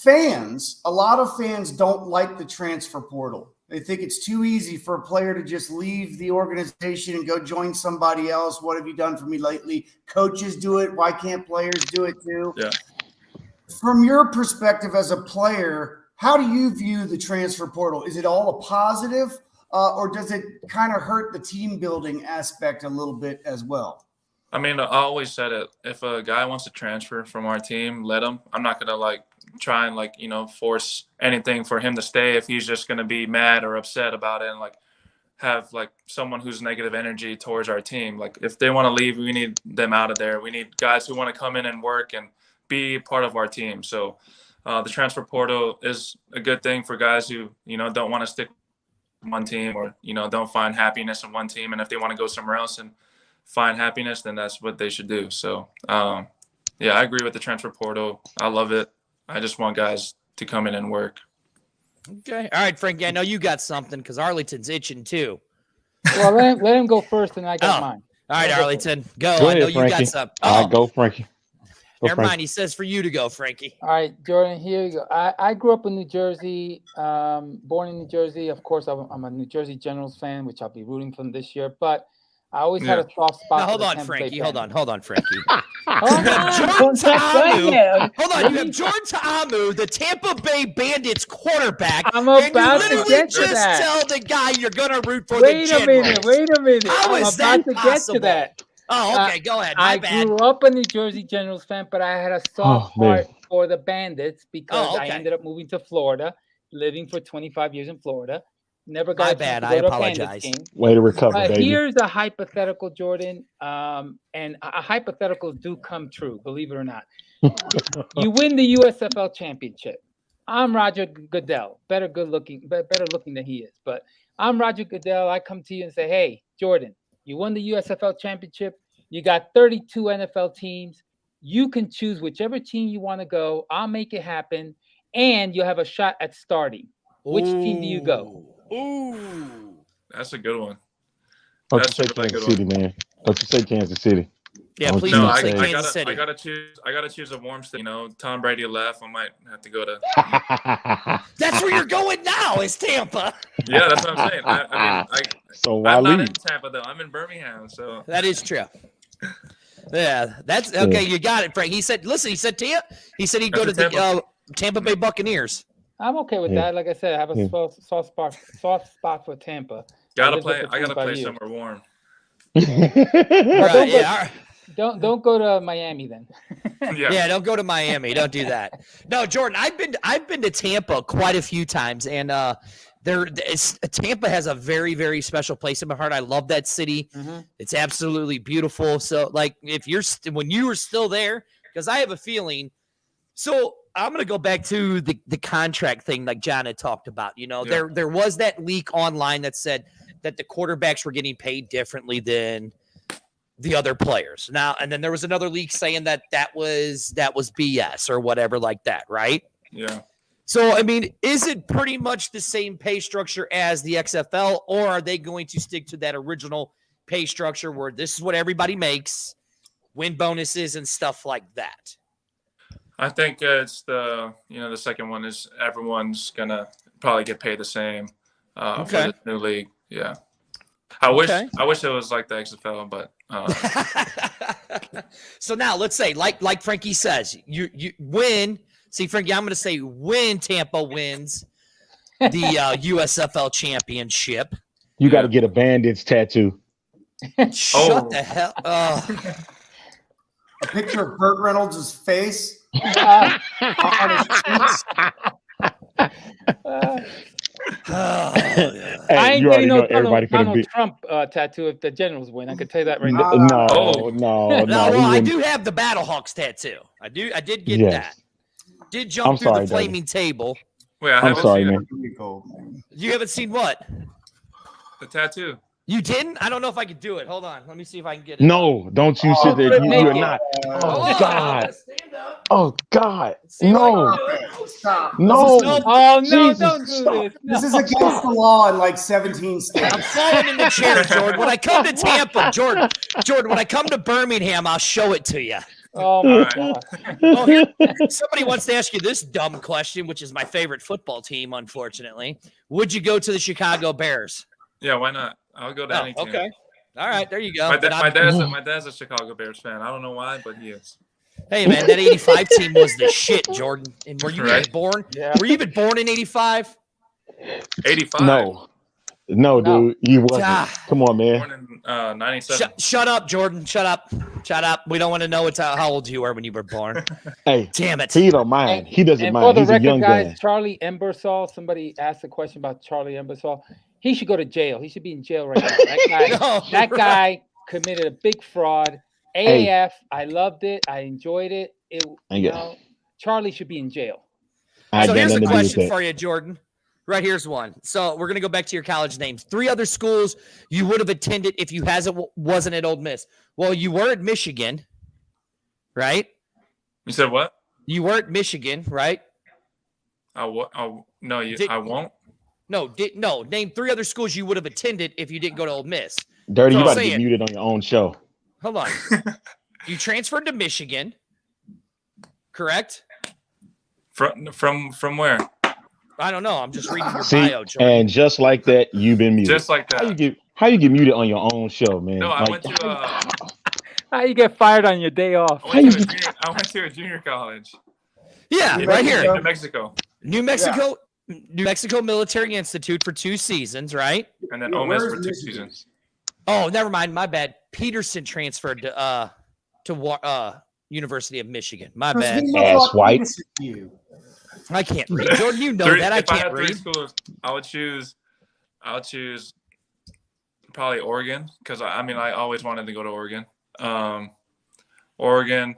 A lot of fans don't like the transfer portal. They think it's too easy for a player to just leave the organization and go join somebody else. What have you done for me lately? Coaches do it. Why can't players do it too? Yeah. From your perspective as a player, how do you view the transfer portal? Is it all a positive, or does it kind of hurt the team building aspect a little bit as well? I mean, I always said it. If a guy wants to transfer from our team, let him. I'm not going to try and force anything for him to stay if he's just going to be mad or upset about it and have someone who's negative energy towards our team. If they want to leave, we need them out of there. We need guys who want to come in and work and be part of our team. So the transfer portal is a good thing for guys who, don't want to stick with one team or, don't find happiness in one team. And if they want to go somewhere else and find happiness, then that's what they should do. So, I agree with the transfer portal. I love it. I just want guys to come in and work. Okay. All right, Frankie, I know you got something because Arlington's itching too. Well, let him go first, and I got mine. All right, Arlington, go. Go I know ahead, you got Frankie. something. All right, go, Frankie. Never mind. He says for you to go, Frankie. All right, Jordan, here you go. I grew up in New Jersey, born in New Jersey. Of course, I'm a New Jersey Generals fan, which I'll be rooting for them this year. But I always had a soft spot. Now, hold for on, the Frankie. Tampa Bay Hold on, Frankie. Hold on, Hold on, you have Jordan Ta'amu, the Tampa Bay Bandits quarterback. I'm about and you to get to just that. tell the guy you're going to root for Wait the a minute. How I'm is about that to possible? get to that. Oh, okay. Go ahead. My I bad. grew up a New Jersey Generals fan, but I had a soft heart for the Bandits because I ended up moving to Florida, living for 25 years in Florida. Never got My a chance bad. to I go to a apologize. Bandits game. Way to recover, baby. Here's a hypothetical, Jordan, and hypotheticals do come true, believe it or not. You win the USFL championship. I'm Roger Goodell, better looking than he is. But I'm Roger Goodell. I come to you and say, hey, Jordan, you won the USFL championship. You got 32 NFL teams. You can choose whichever team you want to go. I'll make it happen. And you'll have a shot at starting. Which team do you go? Ooh. That's a good one. Don't you say Kansas City, man. Don't you say Kansas City. Yeah, please No, don't say Kansas City. I gotta choose a warm state. Tom Brady left. I might have to go to. That's where you're going now. Is Tampa? Yeah, that's what I'm saying. I'm not in Tampa though. I'm in Birmingham. So that is true. Yeah, that's okay. You got it, Frank. He said, "Listen, he said he'd go to the Tampa Bay Buccaneers." I'm okay with that. Like I said, I have a soft spot for Tampa. I gotta play somewhere warm. Don't go to Miami then. Yeah, don't go to Miami. Don't do that. No, Jordan, I've been to Tampa quite a few times, and Tampa has a very, very special place in my heart. I love that city. Mm-hmm. It's absolutely beautiful. So, when you were still there, because I have a feeling. So I'm going to go back to the contract thing, like John had talked about. There was that leak online that said that the quarterbacks were getting paid differently than the other players. Now, and then there was another leak saying that was BS or whatever like that, right? Yeah. So, I mean, is it pretty much the same pay structure as the XFL, or are they going to stick to that original pay structure where this is what everybody makes, win bonuses and stuff like that? I think it's the second one is everyone's going to probably get paid the same for the new league. Yeah. I wish it was like the XFL, but So now let's say, like Frankie says, you win. See, Frankie, I'm going to say when Tampa wins the USFL championship, you got to get a Bandits tattoo. Shut the hell up. A picture of Burt Reynolds' face on his cheeks. I ain't getting no Donald Trump tattoo if the Generals win. I can tell you that right now. No. Well, I do have the Battlehawks tattoo. I did get that. Did jump through the flaming table. Wait, I'm sorry, man. You haven't seen what? The tattoo. You didn't? I don't know if I could do it. Hold on. Let me see if I can get it. No, don't you sit there. You are not. Oh, God. Stand up. Oh God, See, no, Stop. no. Oh no! Jesus, Don't do stop. this. No. This is against the law in like 17 I'm states. falling in the chair, Jordan. When I come to Tampa, Jordan, when I come to Birmingham, I'll show it to you. Oh my Alright. God. Oh, here, somebody wants to ask you this dumb question, which is my favorite football team, unfortunately. Would you go to the Chicago Bears? Yeah, why not? I'll go to any team. Okay. All right, there you go. My, Then da- I'm- my dad's a Chicago Bears fan. I don't know why, but he is. Hey, man, that 85 team was the shit, Jordan. And were you even Right. born? Yeah. Were you even born in 85? 85. No, No. dude, you wasn't. Ah. Come on, man. Born in 97. Shut up, Jordan. Shut up. Shut up. We don't want to know how old you were when you were born. Hey, Damn it. he don't mind. He doesn't And for mind. the He's a record, young guys, guy. Charlie Embersall. Somebody asked a question about Charlie Embersall. He should go to jail. He should be in jail right now. That guy. No, That right. guy committed a big fraud. Hey. AAF. I loved it. I enjoyed it. Thank you. Charlie should be in jail. I So got here's a nothing to do with question that. for you, Jordan. Right here's one. So we're gonna go back to your college names. 3 other schools you would have attended if you wasn't at Ole Miss. Well, you were at Michigan, right? You said what? You were at Michigan, right? No, Did- I won't. No. Name 3 other schools you would have attended if you didn't go to Ole Miss. Dirty, you So about to saying- get muted on your own show. Hold on. You transferred to Michigan, correct? From where? I don't know. I'm just reading your See, bio, Jordan. and just like that, you've been muted. Just like How you that. get muted on your own show, man? No, I Like, went to How you get fired on your day off? I went to a junior college. Yeah, in right here. New Mexico. New Mexico Military Institute for 2 seasons, right? And then Yeah, Ole Miss where's for 2 Michigan? seasons. Oh, never mind. My bad. Peterson transferred to University of Michigan. My Because bad. we look Ass like white. Peterson to you. I can't read. Jordan, you know that. I If I can't had 3 read. schools, I would choose probably Oregon because I always wanted to go to Oregon. Oregon,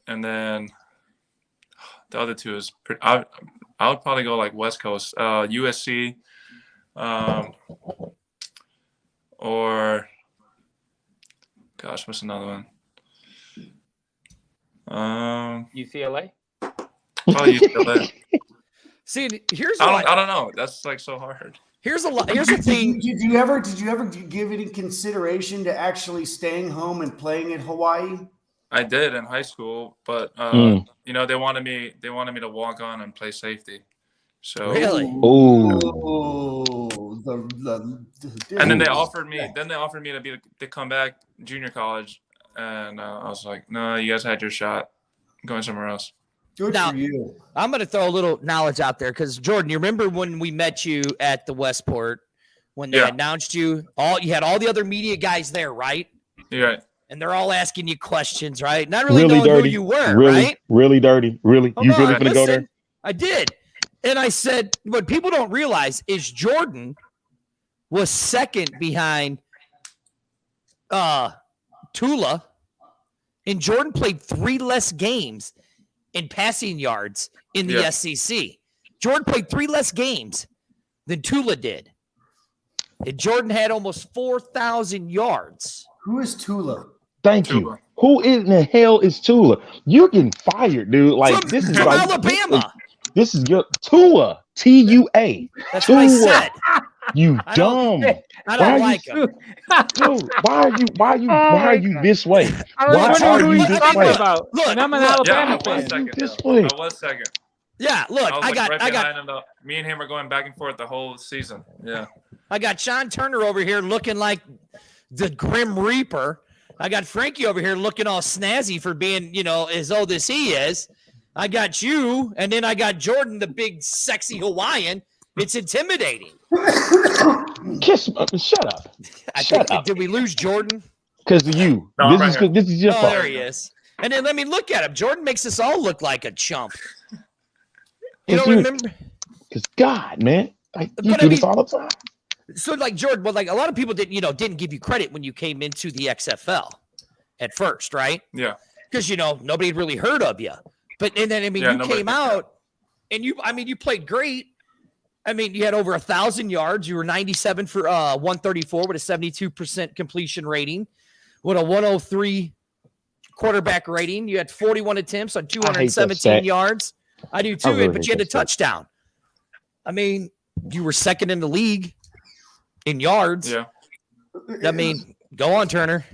and then the other 2 is I would probably go like West Coast, USC, or gosh, what's another one? UCLA. Probably UCLA. See, here's I what don't know. That's like so hard. here's the thing. Did you ever give any consideration to actually staying home and playing in Hawaii? I did in high school, but Mm. they wanted me to walk on and play safety. So Really? Ooh. Oh, and then they offered me to come back junior college, and I was like, no, you guys had your shot. I'm going somewhere else. Good Now- for you. I'm going to throw a little knowledge out there because Jordan, you remember when we met you at the Westport when they Yeah. announced you? You had all the other media guys there, right? Yeah, And they're all asking you questions, right? Not really, Really knowing dirty. who you were, Really, right? really dirty. Really, Hold you on, really gonna go listen. there? I did. And I said, what people don't realize is Jordan was second behind Tula, and Jordan played 3 less games in passing yards in the Yeah. SEC. Jordan played 3 less games than Tula did. And Jordan had almost 4,000 yards. Who is Tula? Thank you. Tula. Who in the hell is Tula? You're getting fired, dude. Like From, this is from like Alabama. This is your Tua. T-U-A. That's what I Tua. said. You I don't- dumb. I Why don't are like you- him. Dude, why are you this way? I was Why wondering are who you he's this talking way? about. Look, and I'm an look. yeah. Alabama I was fan. second. This though. way. I was second. Yeah, look, I was I like got right behind him. Though. Me and him are going back and forth the whole season. Yeah. I got Sean Turner over here looking like the Grim Reaper. I got Frankie over here looking all snazzy for being, as old as he is. I got you, and then I got Jordan, the big, sexy Hawaiian. It's intimidating. Shut up. Shut up. Did we lose Jordan? Because of you. No, I'm right here. This is your Oh, fault. there he is. And then let me look at him. Jordan makes us all look like a chump. You Because don't remember? Because God, man, like you But I do this mean- all the time. So, like Jordan, well, like a lot of people didn't give you credit when you came into the XFL at first, right? Yeah. Because nobody had really heard of you. But and then Yeah, you nobody came did. out and you played great. I mean, you had over 1,000 yards. You were 97 for 134 with a 72% completion rating, with a 103 quarterback rating. You had 41 attempts on that 217 stat. yards. I do I too, really but hate you had a that stat. touchdown. I mean, you were second in the league in yards. Yeah. I mean, go on, Turner.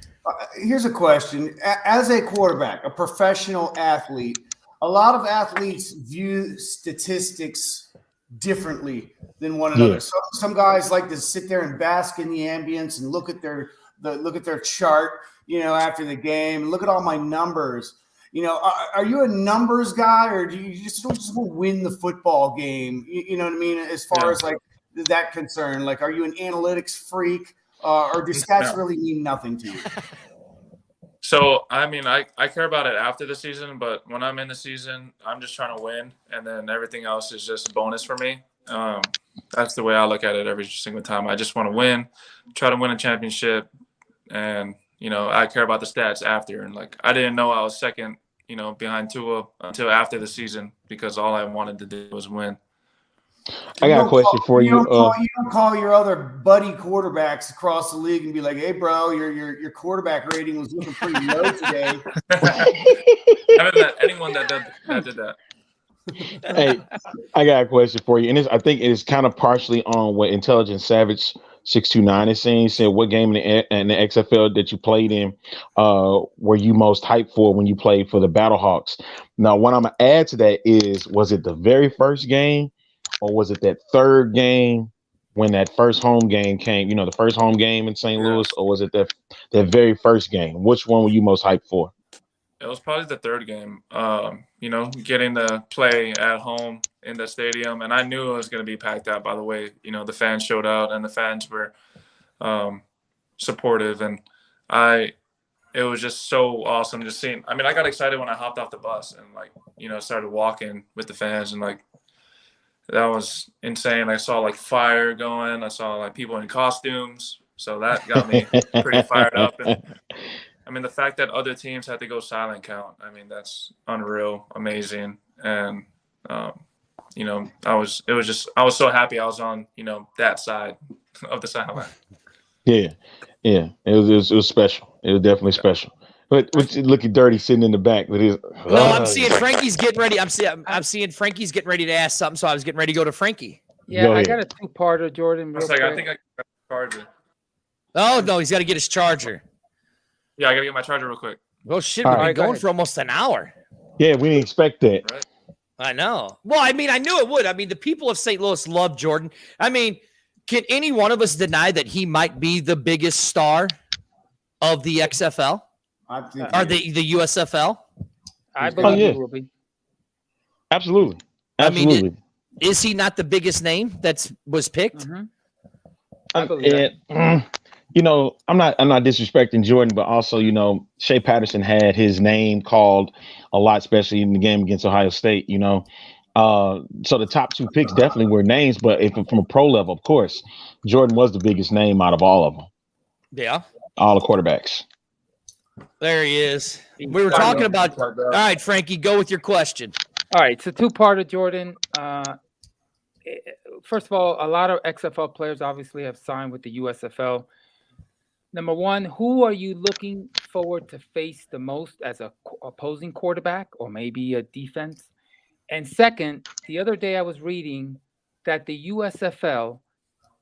Here's a question. As a quarterback, a professional athlete, a lot of athletes view statistics differently than one another. Yeah. Some guys like to sit there and bask in the ambience and look at their chart, after the game, and look at all my numbers. Are you a numbers guy, or do you just want to win the football game? You know what I mean? As far as like that concern, like, are you an analytics freak, or do stats really mean nothing to you? So, I mean, I care about it after the season, but when I'm in the season, I'm just trying to win, and then everything else is just a bonus for me. That's the way I look at it every single time. I just want to win, try to win a championship, and, I care about the stats after. And, like, I didn't know I was second, behind Tua until after the season, because all I wanted to do was win. I got a question for you. You don't call your other buddy quarterbacks across the league and be like, "Hey, bro, your quarterback rating was looking pretty low today." I haven't met anyone that did that. Hey, I got a question for you, and I think it is kind of partially on what Intelligent Savage 629 is saying. He said, "What game in the XFL that you played in were you most hyped for when you played for the Battlehawks?" Now, what I'm gonna add to that is, was it the very first game, or was it that third game when that first home game came? The first home game in St. Louis, or was it that very first game? Which one were you most hyped for? It was probably the third game. Getting to play at home in the stadium, and I knew it was going to be packed out. By the way, the fans showed out, and the fans were supportive, and it was just so awesome just seeing. I mean, I got excited when I hopped off the bus and started walking with the fans, and that was insane. I saw fire going. I saw people in costumes, so that got me pretty fired up. And I mean, the fact that other teams had to go silent count, I mean, that's unreal, amazing. And, I was so happy I was on, that side of the sideline. Yeah. It was special. It was definitely special. But looking dirty sitting in the back with his. No, I'm seeing Frankie's getting ready. I'm seeing Frankie's getting ready to ask something, so I was getting ready to go to Frankie. Yeah, I got a two-parter, Jordan. I think I got the charger. Oh, no, he's got to get his charger. Yeah, I got to get my charger real quick. Oh, shit, we've been going for almost an hour. Yeah, we didn't expect that. Right? I know. Well, I mean, I knew it would. I mean, the people of St. Louis love Jordan. I mean, can any one of us deny that he might be the biggest star of the XFL? I think Or the USFL? I believe he will be. Absolutely. I mean, is he not the biggest name that was picked? Mm-hmm. I believe that. I'm not disrespecting Jordan, but also, Shea Patterson had his name called a lot, especially in the game against Ohio State, So the top two picks definitely were names, but from a pro level, of course, Jordan was the biggest name out of all of them. Yeah. All the quarterbacks. There he is. We were talking about. All right, Frankie, go with your question. All right, so two-parter, Jordan. First of all, a lot of XFL players obviously have signed with the USFL. Number one, who are you looking forward to face the most as a opposing quarterback or maybe a defense? And second, the other day I was reading that the USFL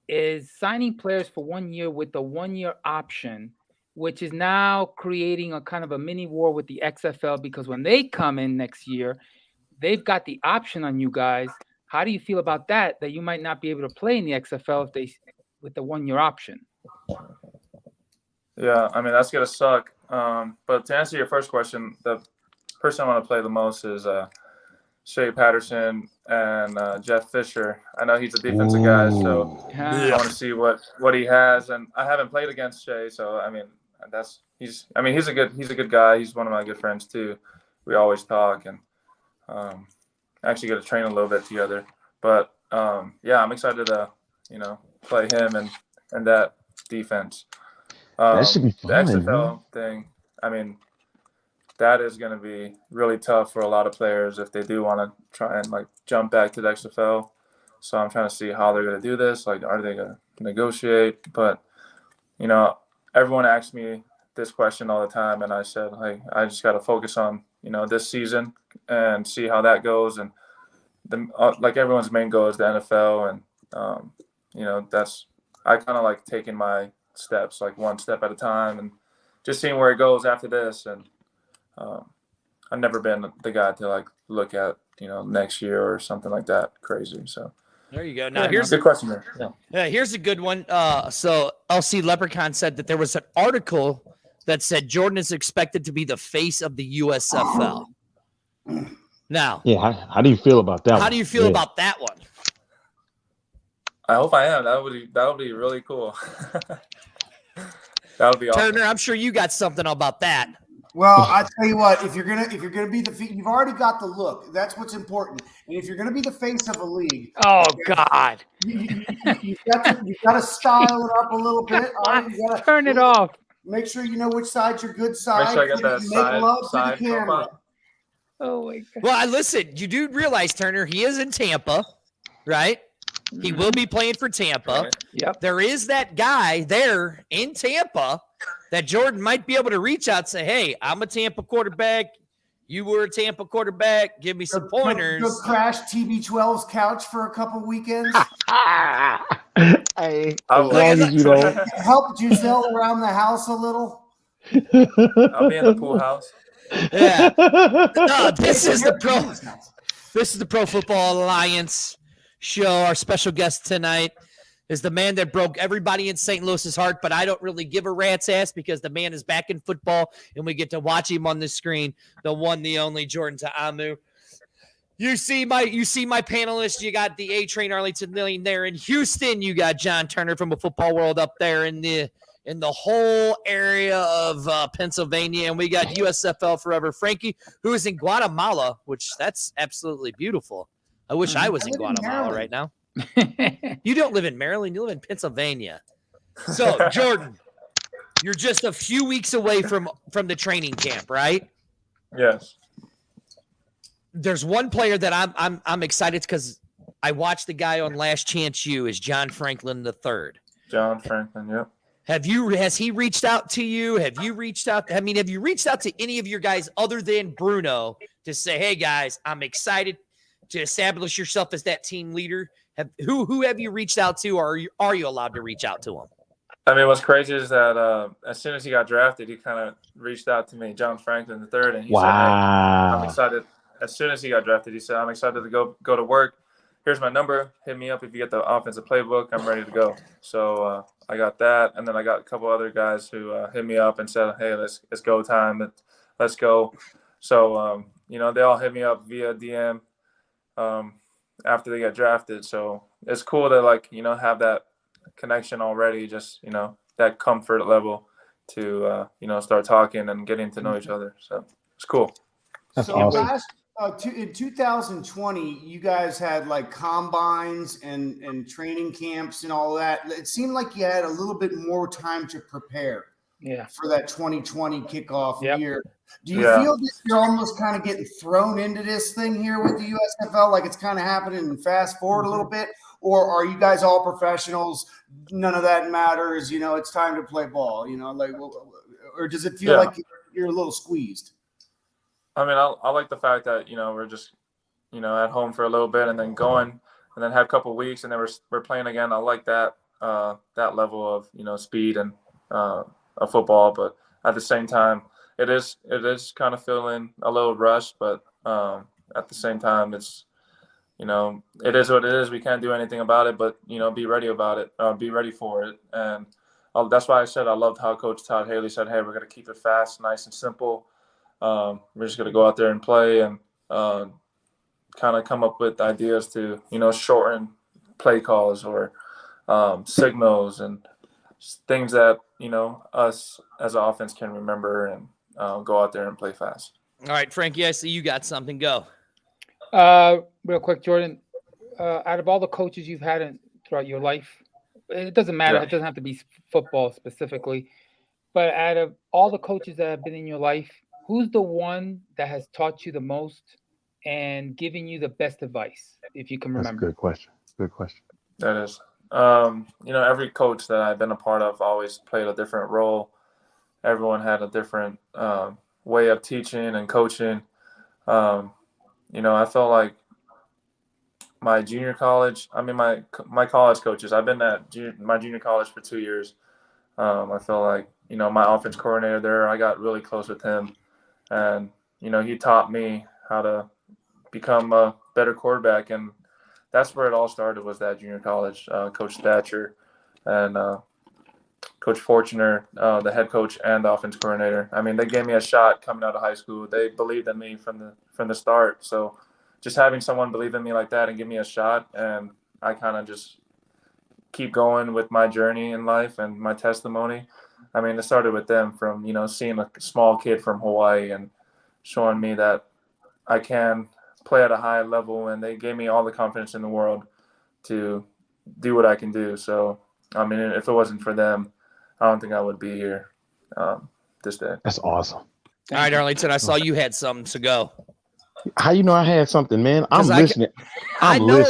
is signing players for 1 year with the 1 year option, which is now creating a kind of a mini war with the XFL, because when they come in next year, they've got the option on you guys. How do you feel about that you might not be able to play in the XFL with the 1 year option? Yeah, I mean, that's going to suck. But to answer your first question, the person I want to play the most is Shea Patterson and Jeff Fisher. I know he's a defensive guy, so I want to see what he has. And I haven't played against Shea, so I mean, he's a good guy. He's one of my good friends too. We always talk and actually get to train a little bit together. But I'm excited to play him and that defense. That should be fun. The XFL thing, I mean, that is going to be really tough for a lot of players if they do want to try and jump back to the XFL. So I'm trying to see how they're going to do this. Are they going to negotiate? But everyone asks me this question all the time, and I said, hey, I just got to focus on, this season and see how that goes. And like everyone's main goal is the NFL, and I kind of like taking my steps, like one step at a time, and just seeing where it goes after this. And I've never been the guy to like look at next year or something like that crazy. So there you go. Now here's a good question there. Yeah, here's a good one. So LC Leprechaun said that there was an article that said Jordan is expected to be the face of the USFL. Now, yeah, how do you feel about that? How do you feel about that one? I hope I am. That would be really cool. That would be awesome. Turner, I'm sure you got something about that. Well, I tell you what, if you're gonna be you've already got the look. That's what's important. And if you're gonna be the face of a league, oh God, you've got to style it up a little bit. Turn it off. Make sure you know which side's your good side. Make sure I got that Make love side to the camera. Oh my God. Well, listen, you do realize, Turner, he is in Tampa, right? He will be playing for Tampa. Yep. There is that guy there in Tampa that Jordan might be able to reach out and say, hey, I'm a Tampa quarterback. You were a Tampa quarterback. Give me some pointers. Go crash TB12's couch for a couple weekends. Hey, as long as you don't help Giselle around the house a little. I'll be in the pool house. Yeah. No, this is the Pro Football Alliance show. Our special guest tonight is the man that broke everybody in St. Louis's heart, but I don't really give a rat's ass because the man is back in football and we get to watch him on the screen. The one, the only Jordan Ta'amu. You see my panelists. You got the A-Train Arlington Million there in Houston. You got John Turner from a Football World up there in the whole area of Pennsylvania, and we got USFL Forever Frankie, who is in Guatemala, which that's absolutely beautiful. I wish I was in Guatemala right now. You don't live in Maryland. You live in Pennsylvania. So, Jordan, you're just a few weeks away from the training camp, right? Yes. There's one player that I'm excited because I watched the guy on Last Chance U is John Franklin III. John Franklin, yep. Has he reached out to you? Have you reached out to any of your guys other than Bruno to say, hey guys, I'm excited to establish yourself as that team leader? Who have you reached out to, or are you allowed to reach out to him? I mean, what's crazy is that as soon as he got drafted, he kind of reached out to me, John Franklin III, and he said, hey, I'm excited. As soon as he got drafted, he said, I'm excited to go to work. Here's my number. Hit me up if you get the offensive playbook. I'm ready to go. So I got that, and then I got a couple other guys who hit me up and said, hey, let's go time. Let's go. So, they all hit me up via DM after they got drafted. So it's cool to, have that connection already, just, that comfort level to, start talking and getting to know each other. So it's cool. That's so awesome. In 2020, you guys had like combines and training camps and all that. It seemed like you had a little bit more time to prepare for that 2020 kickoff year. Do you feel that you're almost kind of getting thrown into this thing here with the USFL, like it's kind of happening and fast forward a little bit? Or are you guys all professionals? None of that matters. It's time to play ball, or does it feel like you're a little squeezed? I mean, I like the fact that, we're just, at home for a little bit and then going and then have a couple of weeks and then we're playing again. I like that level of, speed and of football. But at the same time, it is kind of feeling a little rushed. But at the same time, it's, it is what it is. We can't do anything about it, but, be ready about it, be ready for it. And that's why I said I loved how Coach Todd Haley said, hey, we're going to keep it fast, nice and simple. We're just going to go out there and play and kind of come up with ideas to, shorten play calls or signals and things that, us as an offense can remember and go out there and play fast. All right, Frankie, I see you got something. Go. Real quick, Jordan, out of all the coaches you've had throughout your life, it doesn't matter. It doesn't have to be football specifically, but out of all the coaches that have been in your life, who's the one that has taught you the most and giving you the best advice, if you can remember? That's a good question. Good question. That is. Every coach that I've been a part of always played a different role everyone had a different way of teaching and coaching. I felt like my junior college, my college coaches, I've been at my junior college for 2 years. I feel like, my offense coordinator there, I got really close with him. And, he taught me how to become a better quarterback. And that's where it all started, was that junior college. Coach Thatcher and Coach Fortuner, the head coach and the offense coordinator. They gave me a shot coming out of high school. They believed in me from the start. So just having someone believe in me like that and give me a shot, and I kind of just keep going with my journey in life and my testimony. It started with them from, seeing a small kid from Hawaii and showing me that I can play at a high level, and they gave me all the confidence in the world to do what I can do. So, if it wasn't for them, I don't think I would be here this day. That's awesome. All right, Arlington, I saw you had something, so go. How you know I had something, man? I'm listening. I know.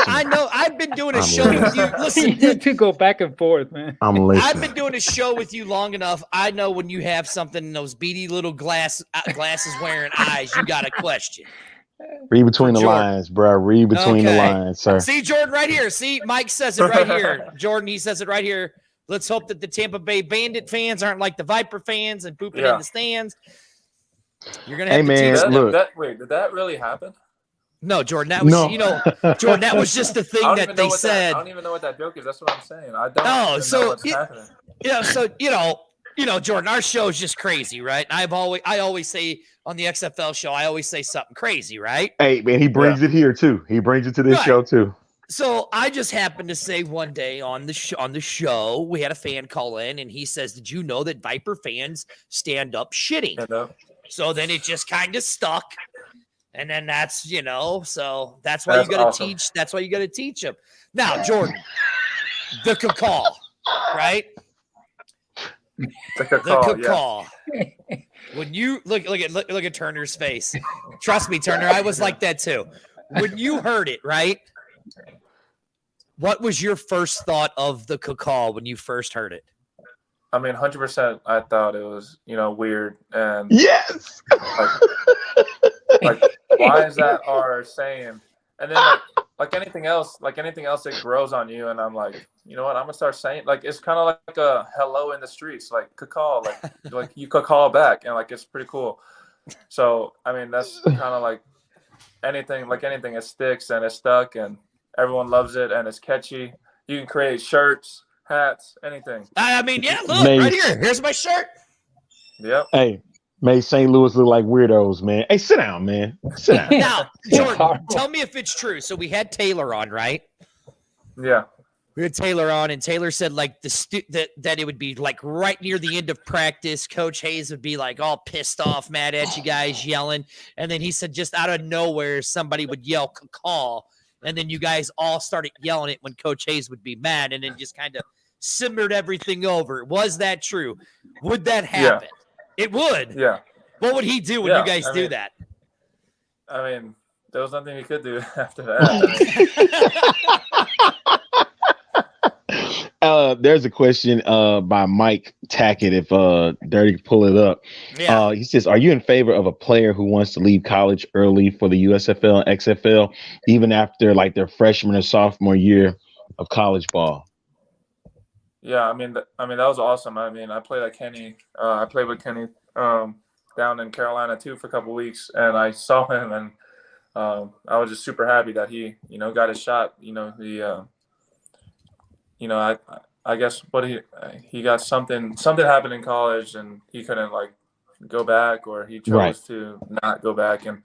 I've been doing a show with you. Listen, you two go back and forth, man. I'm listening. I've been doing a show with you long enough. I know when you have something in those beady little glasses wearing eyes, you got a question. Read between the lines, bro. Read between the lines, sir. See, Jordan, right here. See, Mike says it right here. Jordan, he says it right here. Let's hope that the Tampa Bay Bandit fans aren't like the Viper fans and pooping in the stands. You're gonna have to teach them. Wait, did that really happen? No, Jordan. That was Jordan. That was just the thing that they said. I don't even know what that joke is. That's what I'm saying. I don't know what's happening. Jordan, our show is just crazy, right? I always say on the XFL show, I always say something crazy, right? Hey, man, he brings it here too. He brings it to this show too. So I just happened to say one day on the show, we had a fan call in, and he says, "Did you know that Viper fans stand up shitting?" So then it just kind of stuck, and then that's so that's why you got to teach. That's why you got to teach them. Now, Jordan, the call, right? The call. When you look at Turner's face, trust me, Turner, I was like that too. When you heard it, right? What was your first thought of the call when you first heard it? 100%. I thought it was, weird, and yes, like why is that our saying? And then like anything else, it grows on you. And I'm like, you know what? I'm gonna start saying, like, it's kind of like a hello in the streets, like call, like you could call back, and like it's pretty cool. So that's kind of like anything, it sticks and it's stuck, and everyone loves it, and it's catchy. You can create shirts, hats, anything. Look right here. Here's my shirt. Yep. Hey, made St. Louis look like weirdos, man. Hey, sit down, man. Sit down. Now, Jordan, tell me if it's true. So we had Taylor on, right? Yeah. We had Taylor on, and Taylor said like that it would be like right near the end of practice. Coach Hayes would be like all pissed off, mad at you guys, yelling, and then he said just out of nowhere somebody would yell call. And then you guys all started yelling it when Coach Hayes would be mad, and then just kind of simmered everything over. Was that true? Would that happen? Yeah. It would. Yeah. What would he do when you guys do that? There was nothing he could do after that. There's a question by Mike Tackett, if Dirty can pull it up. Yeah. He says, are you in favor of a player who wants to leave college early for the USFL and XFL, even after like their freshman or sophomore year of college ball? Yeah, that was awesome. I played at Kenny. I played with Kenny down in Carolina too for a couple of weeks, and I saw him, and I was just super happy that he, got his shot. I guess what he got something happened in college, and he couldn't like go back, or he chose to not go back. And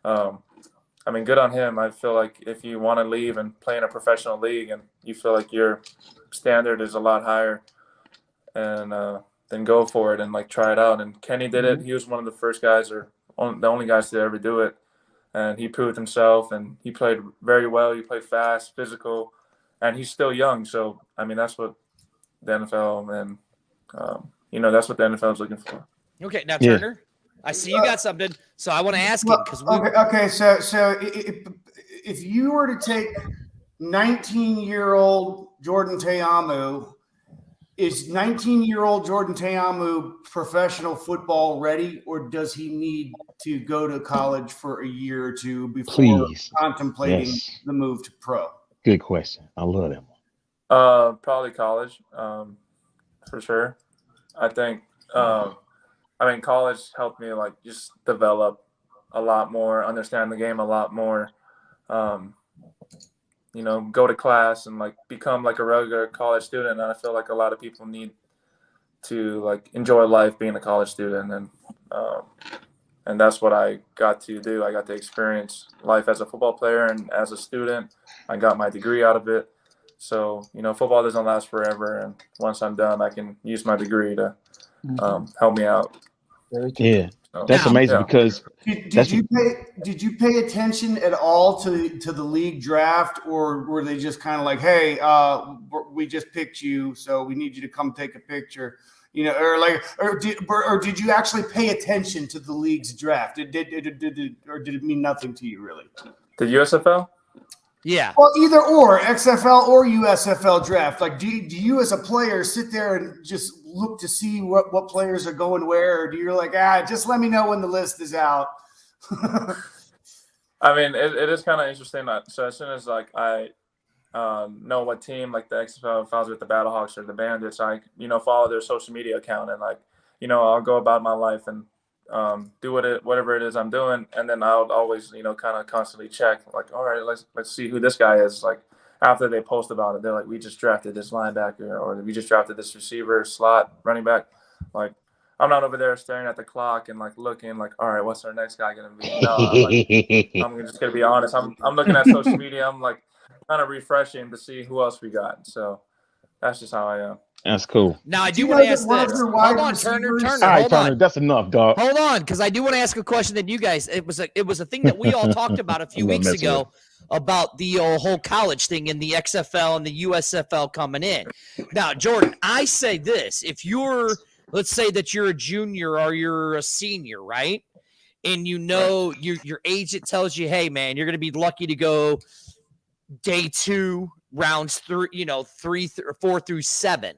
good on him. I feel like if you want to leave and play in a professional league, and you feel like your standard is a lot higher, and then go for it and like try it out. And Kenny did it. He was one of the first guys, or the only guys to ever do it, and he proved himself. And he played very well. He played fast, physical. And he's still young, so that's what the NFL and that's what the NFL is looking for. Okay, now Turner, I see you got something, so I want to ask him because okay. So if you were to take 19-year-old Jordan Te'amu is 19-year-old Jordan Ta'amu professional football ready, or does he need to go to college for a year or two before Please. contemplating Yes. the move to pro? Good question. I love that one. Probably college, for sure. I think, college helped me like just develop a lot more, understand the game a lot more. Go to class and like become like a regular college student. And I feel like a lot of people need to like enjoy life being a college student, and that's what I got to do. I got to experience life as a football player and as a student. I got my degree out of it. So, football doesn't last forever. And once I'm done, I can use my degree to help me out. Very true. Yeah. So, That's amazing because Did you pay attention at all to the league draft, or were they just kind of like, hey, we just picked you, so we need you to come take a picture, or did you actually pay attention to the league's draft? Did it mean nothing to you really? The USFL? Yeah. Well, either or, XFL or USFL draft. Like, do you as a player sit there and just look to see what players are going where, or do you like, just let me know when the list is out? I mean, it is kind of interesting. So as soon as like I know what team like the XFL, if I was with the Battlehawks or the Bandits, I follow their social media account and like I'll go about my life and do whatever it is I'm doing, and then I'll always kind of constantly check like, all right, let's see who this guy is. Like after they post about it, they're like, we just drafted this linebacker, or we just drafted this receiver, slot, running back. Like I'm not over there staring at the clock and like looking like, all right, what's our next guy gonna be? No, I'm just gonna be honest. I'm looking at social media. I'm like kind of refreshing to see who else we got. So that's just how I am. That's cool. Now, I do want to ask this. Hold on, Turner. All right, Hold Turner, on. that's enough, dog. Hold on, because I do want to ask a question that you guys. It was a thing that we all talked about a few weeks ago about the whole college thing and the XFL and the USFL coming in. Now, Jordan, I say this: if let's say that you're a junior or you're a senior, right? And your agent tells you, hey, man, you're going to be lucky to go day 2, rounds 3, 4 through 7.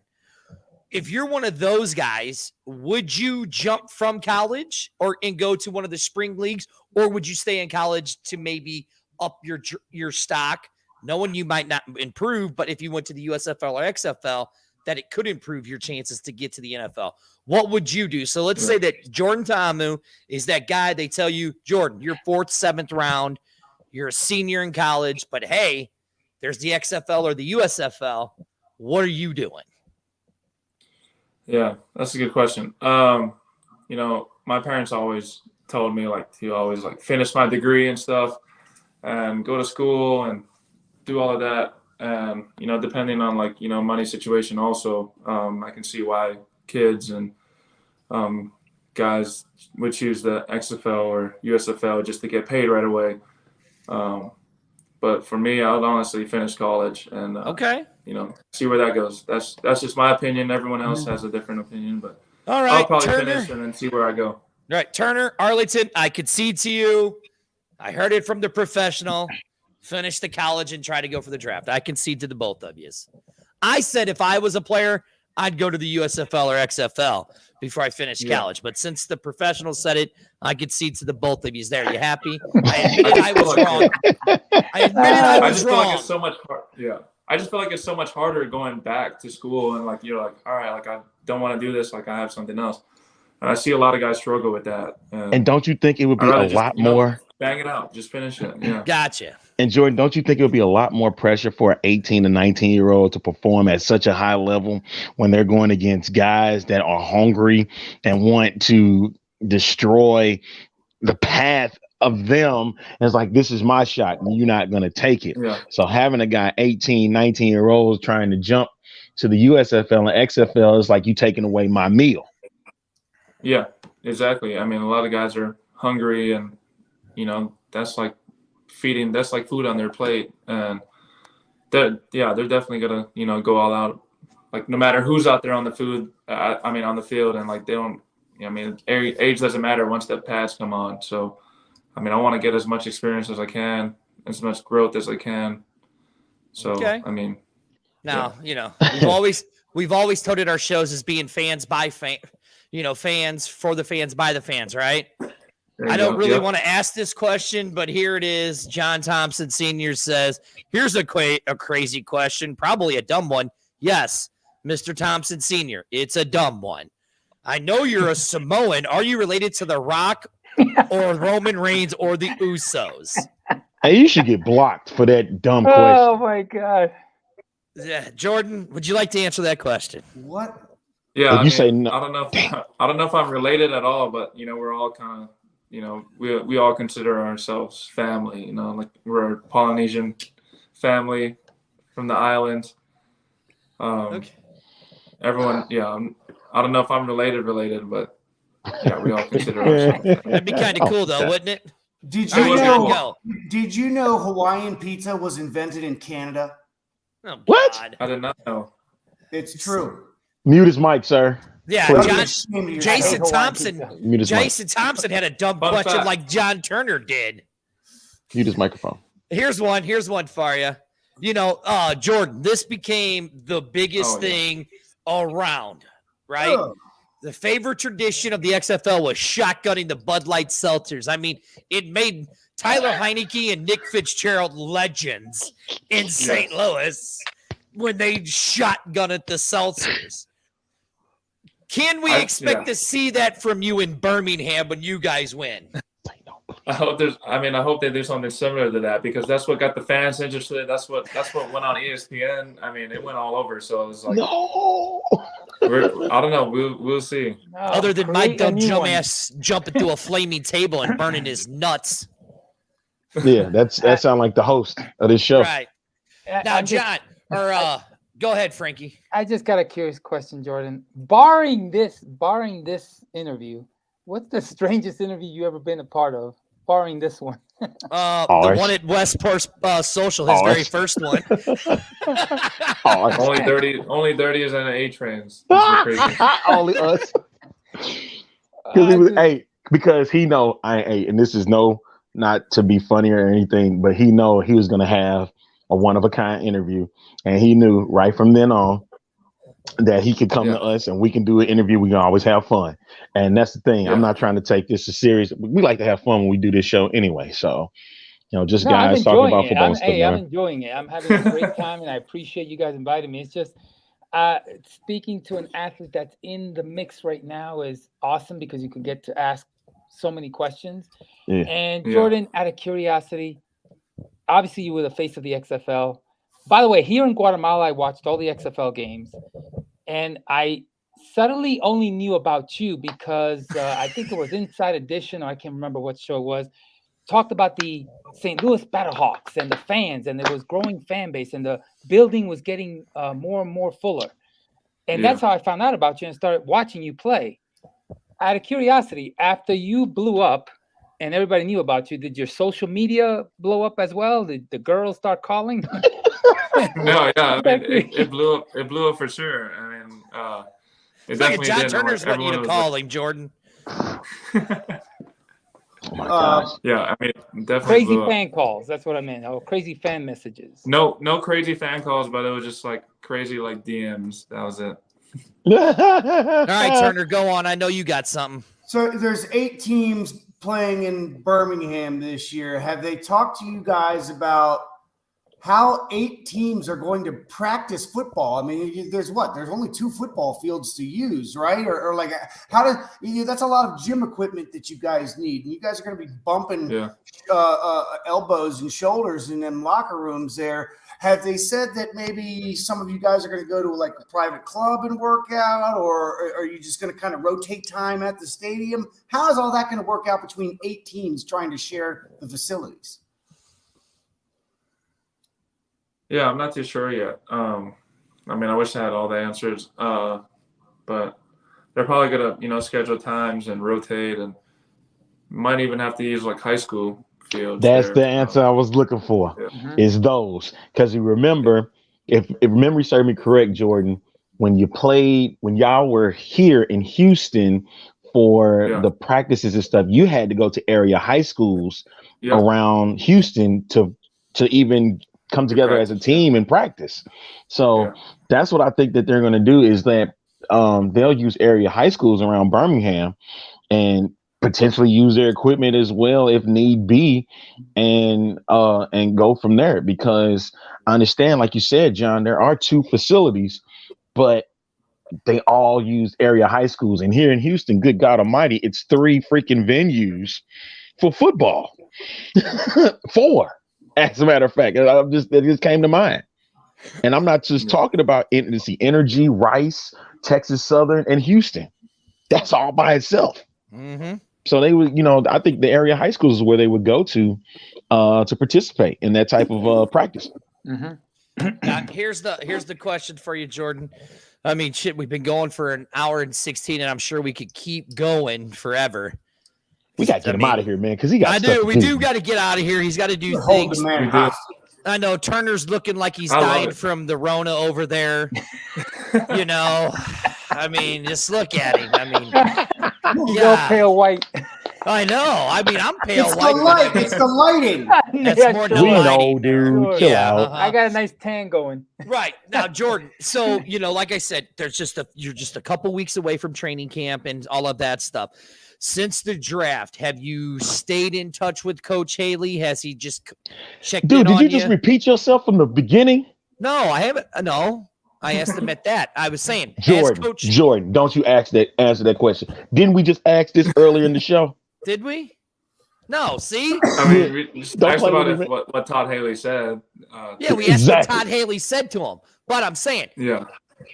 If you're one of those guys, would you jump from college and go to one of the spring leagues, or would you stay in college to maybe up your stock, knowing you might not improve, but if you went to the USFL or XFL, that it could improve your chances to get to the NFL? What would you do? So let's say that Jordan Ta'amu is that guy. They tell you, Jordan, you're 4th, 7th round. You're a senior in college, but hey, there's the XFL or the USFL. What are you doing? Yeah, that's a good question. My parents always told me like to always like finish my degree and stuff and go to school and do all of that. And, depending on like, money situation also, I can see why kids and guys would choose the XFL or USFL just to get paid right away. But for me, I would honestly finish college and see where that goes. That's just my opinion. Everyone else has a different opinion, but all right, I'll probably Turner. finish and then see where I go. All right, Turner, Arlington, I concede to you. I heard it from the professional. Finish the college and try to go for the draft. I concede to the both of you. I said if I was a player, I'd go to the USFL or XFL before I finish college. But since the professional said it, I concede to the both of you. There, you happy? I admitted I was wrong. I just feel like it's so much hard. Yeah. I just feel like it's so much harder going back to school and like you're like, all right, like I don't want to do this, like I have something else. And I see a lot of guys struggle with that. And don't you think it would be a lot more? Bang it out, just finish it. Yeah. Gotcha. And Jordan, don't you think it would be a lot more pressure for an 18 to 19-year-old to perform at such a high level when they're going against guys that are hungry and want to destroy the path of them? And it's like, this is my shot and you're not going to take it. Yeah. So having a guy 18, 19-year-olds trying to jump to the USFL and XFL is like you taking away my meal. Yeah, exactly. I mean, a lot of guys are hungry and, that's like food on their plate. And they're definitely going to, go all out. Like no matter who's out there on the on the field, and like they don't, age doesn't matter once the pads come on. So, I want to get as much experience as I can, as much growth as I can. So, okay. Now, we've we've always touted our shows as being fans by fans for the fans by the fans, right? I don't really want to ask this question, but here it is. John Thompson Sr. says, here's a crazy question, probably a dumb one. Yes, Mr. Thompson Sr., it's a dumb one. I know you're a Samoan. Are you related to The Rock or Roman Reigns or the Usos? Hey, you should get blocked for that dumb question. Oh, my God. Yeah, Jordan, would you like to answer that question? What? Yeah, Say no. I don't know if I'm related at all, but we're all kind of, we all consider ourselves family. Like we're a Polynesian family from the islands. Okay. Everyone, I don't know if I'm related, but yeah, we all consider ourselves family. That'd be kind of cool, though, wouldn't it? Did All you right, know? go. Did you know Hawaiian pizza was invented in Canada? Oh, What? God. I did not know. It's true. Mute his mic, sir. Yeah, Please. Jason Thompson. Mute his mic. Jason Thompson had a dumb Fun question fact. like John Turner did. Mute his microphone. Here's one for you. Jordan, this became the biggest thing around, right? Oh. The favorite tradition of the XFL was shotgunning the Bud Light seltzers. I mean, it made Tyler Heineke and Nick Fitzgerald legends in St. Louis when they shotgun at the seltzers. Can we expect to see that from you in Birmingham when you guys win? I hope they do something similar to that because that's what got the fans interested. That's what went on ESPN. I mean, it went all over. So it was like, No. I don't know. We'll see. No, Other than my create a dumb new one. dumbass jumping through a flaming table and burning his nuts. Yeah, that sounds like the host of this show. Right. Now, John, go ahead, Frankie. I just got a curious question, Jordan. Barring this interview, what's the strangest interview you ever been a part of? Barring this one. The one at Westport Social, his very first one. Only 30 is in the A trains. Only us. Because he know I ain't, and this is not to be funny or anything, but he know he was gonna have a one-of-a-kind interview, and he knew right from then on that he could come to us and we can do an interview. We can always have fun, and that's the thing. I'm not trying to take this as serious. We like to have fun when we do this show anyway. So, guys talking about football and stuff. I'm enjoying it. I'm having a great time, and I appreciate you guys inviting me. It's just speaking to an athlete that's in the mix right now is awesome because you can get to ask so many questions. Yeah. And Jordan, out of curiosity, obviously you were the face of the XFL. By the way, here in Guatemala, I watched all the XFL games, and I suddenly only knew about you because I think it was Inside Edition, or I can't remember what show it was, talked about the St. Louis Battlehawks and the fans, and there was growing fan base, and the building was getting more and more fuller. And that's how I found out about you and started watching you play. Out of curiosity, after you blew up and everybody knew about you, did your social media blow up as well? Did the girls start calling? No, yeah, I mean, it blew up. It blew up for sure. I mean, It's like John Turner's wanting you to call him, Jordan. Oh my gosh. Yeah, I mean, definitely Crazy fan calls. That's what I meant. Oh, crazy fan messages. No crazy fan calls, but it was just like crazy like DMs. That was it. All right, Turner, go on. I know you got something. So there's 8 teams playing in Birmingham this year. Have they talked to you guys about how 8 teams are going to practice football? I mean, there's only 2 football fields to use, right? Or like, how does that's a lot of gym equipment that you guys need. And you guys are going to be bumping elbows and shoulders in them locker rooms there. Have they said that maybe some of you guys are going to go to like a private club and work out, or are you just going to kind of rotate time at the stadium? How is all that going to work out between 8 teams trying to share the facilities? Yeah, I'm not too sure yet. I mean, I wish I had all the answers, but they're probably gonna, schedule times and rotate, and might even have to use like high school fields. That's the answer I was looking for. Yeah. Is those, because you remember, if memory serves me correct, Jordan, when y'all were here in Houston for the practices and stuff, you had to go to area high schools around Houston to even come together as a team and practice. So that's what I think that they're going to do is that they'll use area high schools around Birmingham and potentially use their equipment as well if need be, and go from there. Because I understand, like you said, John, there are 2 facilities, but they all use area high schools. And here in Houston, good God Almighty, it's 3 freaking venues for football. 4, as a matter of fact. That just came to mind. And I'm not just talking about Energy, Rice, Texas Southern, and Houston. That's all by itself. Mm-hmm. So they would, I think the area high schools is where they would go to participate in that type of practice. Mm-hmm. Now, here's the question for you, Jordan. I mean, shit, we've been going for an hour and 16, and I'm sure we could keep going forever. We got to get him out of here, man, because he got We do got to get out of here. He's got to do things. I know Turner's looking like he's dying from the Rona over there. I mean, just look at him. I mean, he's all pale white. I know. I mean, I'm pale It's white. the light. It's the lighting. That's more We lighting. know, dude. Chill out. I got a nice tan going. Right now, Jordan. So like I said, you're just a couple weeks away from training camp and all of that stuff. Since the draft, have you stayed in touch with Coach Haley? Has he just checked in on you? Dude, did you just repeat yourself from the beginning? No, I haven't. No, I asked him at that. I was saying, Jordan, don't you answer that question. Didn't we just ask this earlier in the show? Did we? No, see? I mean, we just asked about what Todd Haley said. Yeah, we asked what Todd Haley said to him. But I'm saying,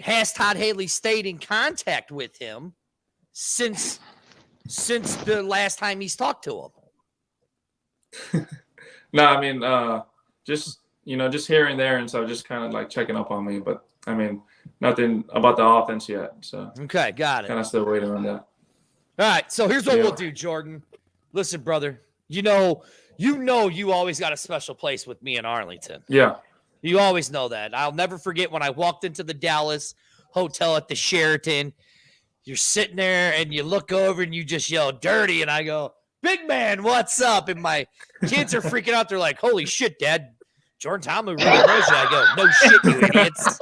has Todd Haley stayed in contact with him since the last time he's talked to him? No, I mean, just here and there, and so just kind of like checking up on me. But I mean, nothing about the offense yet. So okay, got it. Kind of still waiting on that. All right, so here's what we'll do, Jordan. Listen, brother, you always got a special place with me in Arlington. Yeah. You always know that. I'll never forget when I walked into the Dallas hotel at the Sheraton. You're sitting there and you look over and you just yell dirty. And I go, big man, what's up? And my kids are freaking out. They're like, holy shit, Dad. Jordan Tomlin really knows you. I go, no shit, you idiots.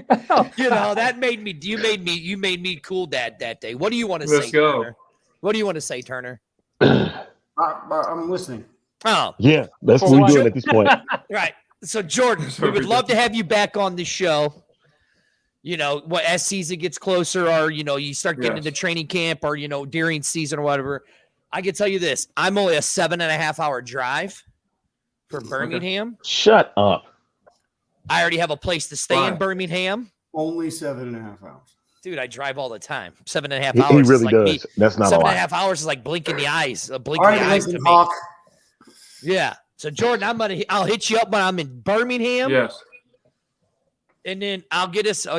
That made me, you made me cool, Dad, that day. What do you want to say, Let's go. Turner? What do you want to say, Turner? I'm listening. Oh. Yeah, that's what we're doing at this point. Right. So, Jordan, we would love to have you back on the show. As season gets closer or, you start getting into training camp or, during season or whatever. I can tell you this. I'm only a 7.5-hour drive from Birmingham. Shut up. I already have a place to stay in Birmingham. Only 7.5 hours. Dude, I drive all the time. 7.5 hours. He really does. That's not a lot. 7.5 hours is like blinking the eyes. Blinking All right, the eyes to me. talk. Yeah. So Jordan, I'll hit you up when I'm in Birmingham. Yes. And then I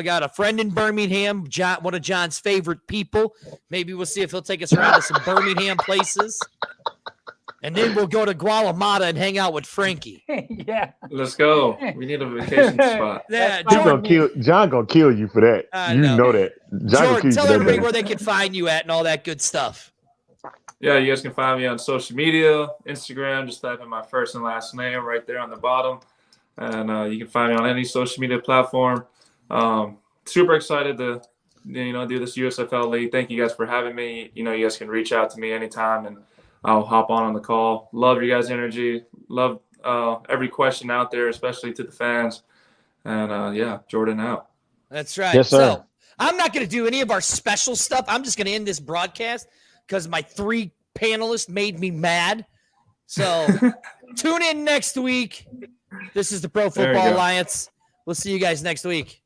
got a friend in Birmingham, John, one of John's favorite people. Maybe we'll see if he'll take us around to some Birmingham places. And then we'll go to Guatemala and hang out with Frankie. Yeah. Let's go. We need a vacation spot. Yeah, John gonna kill you for that. Know that. Jordan, tell everybody where they can find you at and all that good stuff. Yeah, you guys can find me on social media, Instagram. Just type in my first and last name right there on the bottom. And you can find me on any social media platform. Super excited to, do this USFL league. Thank you guys for having me. You guys can reach out to me anytime and I'll hop on the call. Love your guys' energy. Love every question out there, especially to the fans. And Jordan out. That's right. Yes, sir. So I'm not going to do any of our special stuff. I'm just going to end this broadcast because my 3 panelists made me mad. So tune in next week. This is the Pro Football Alliance. We'll see you guys next week.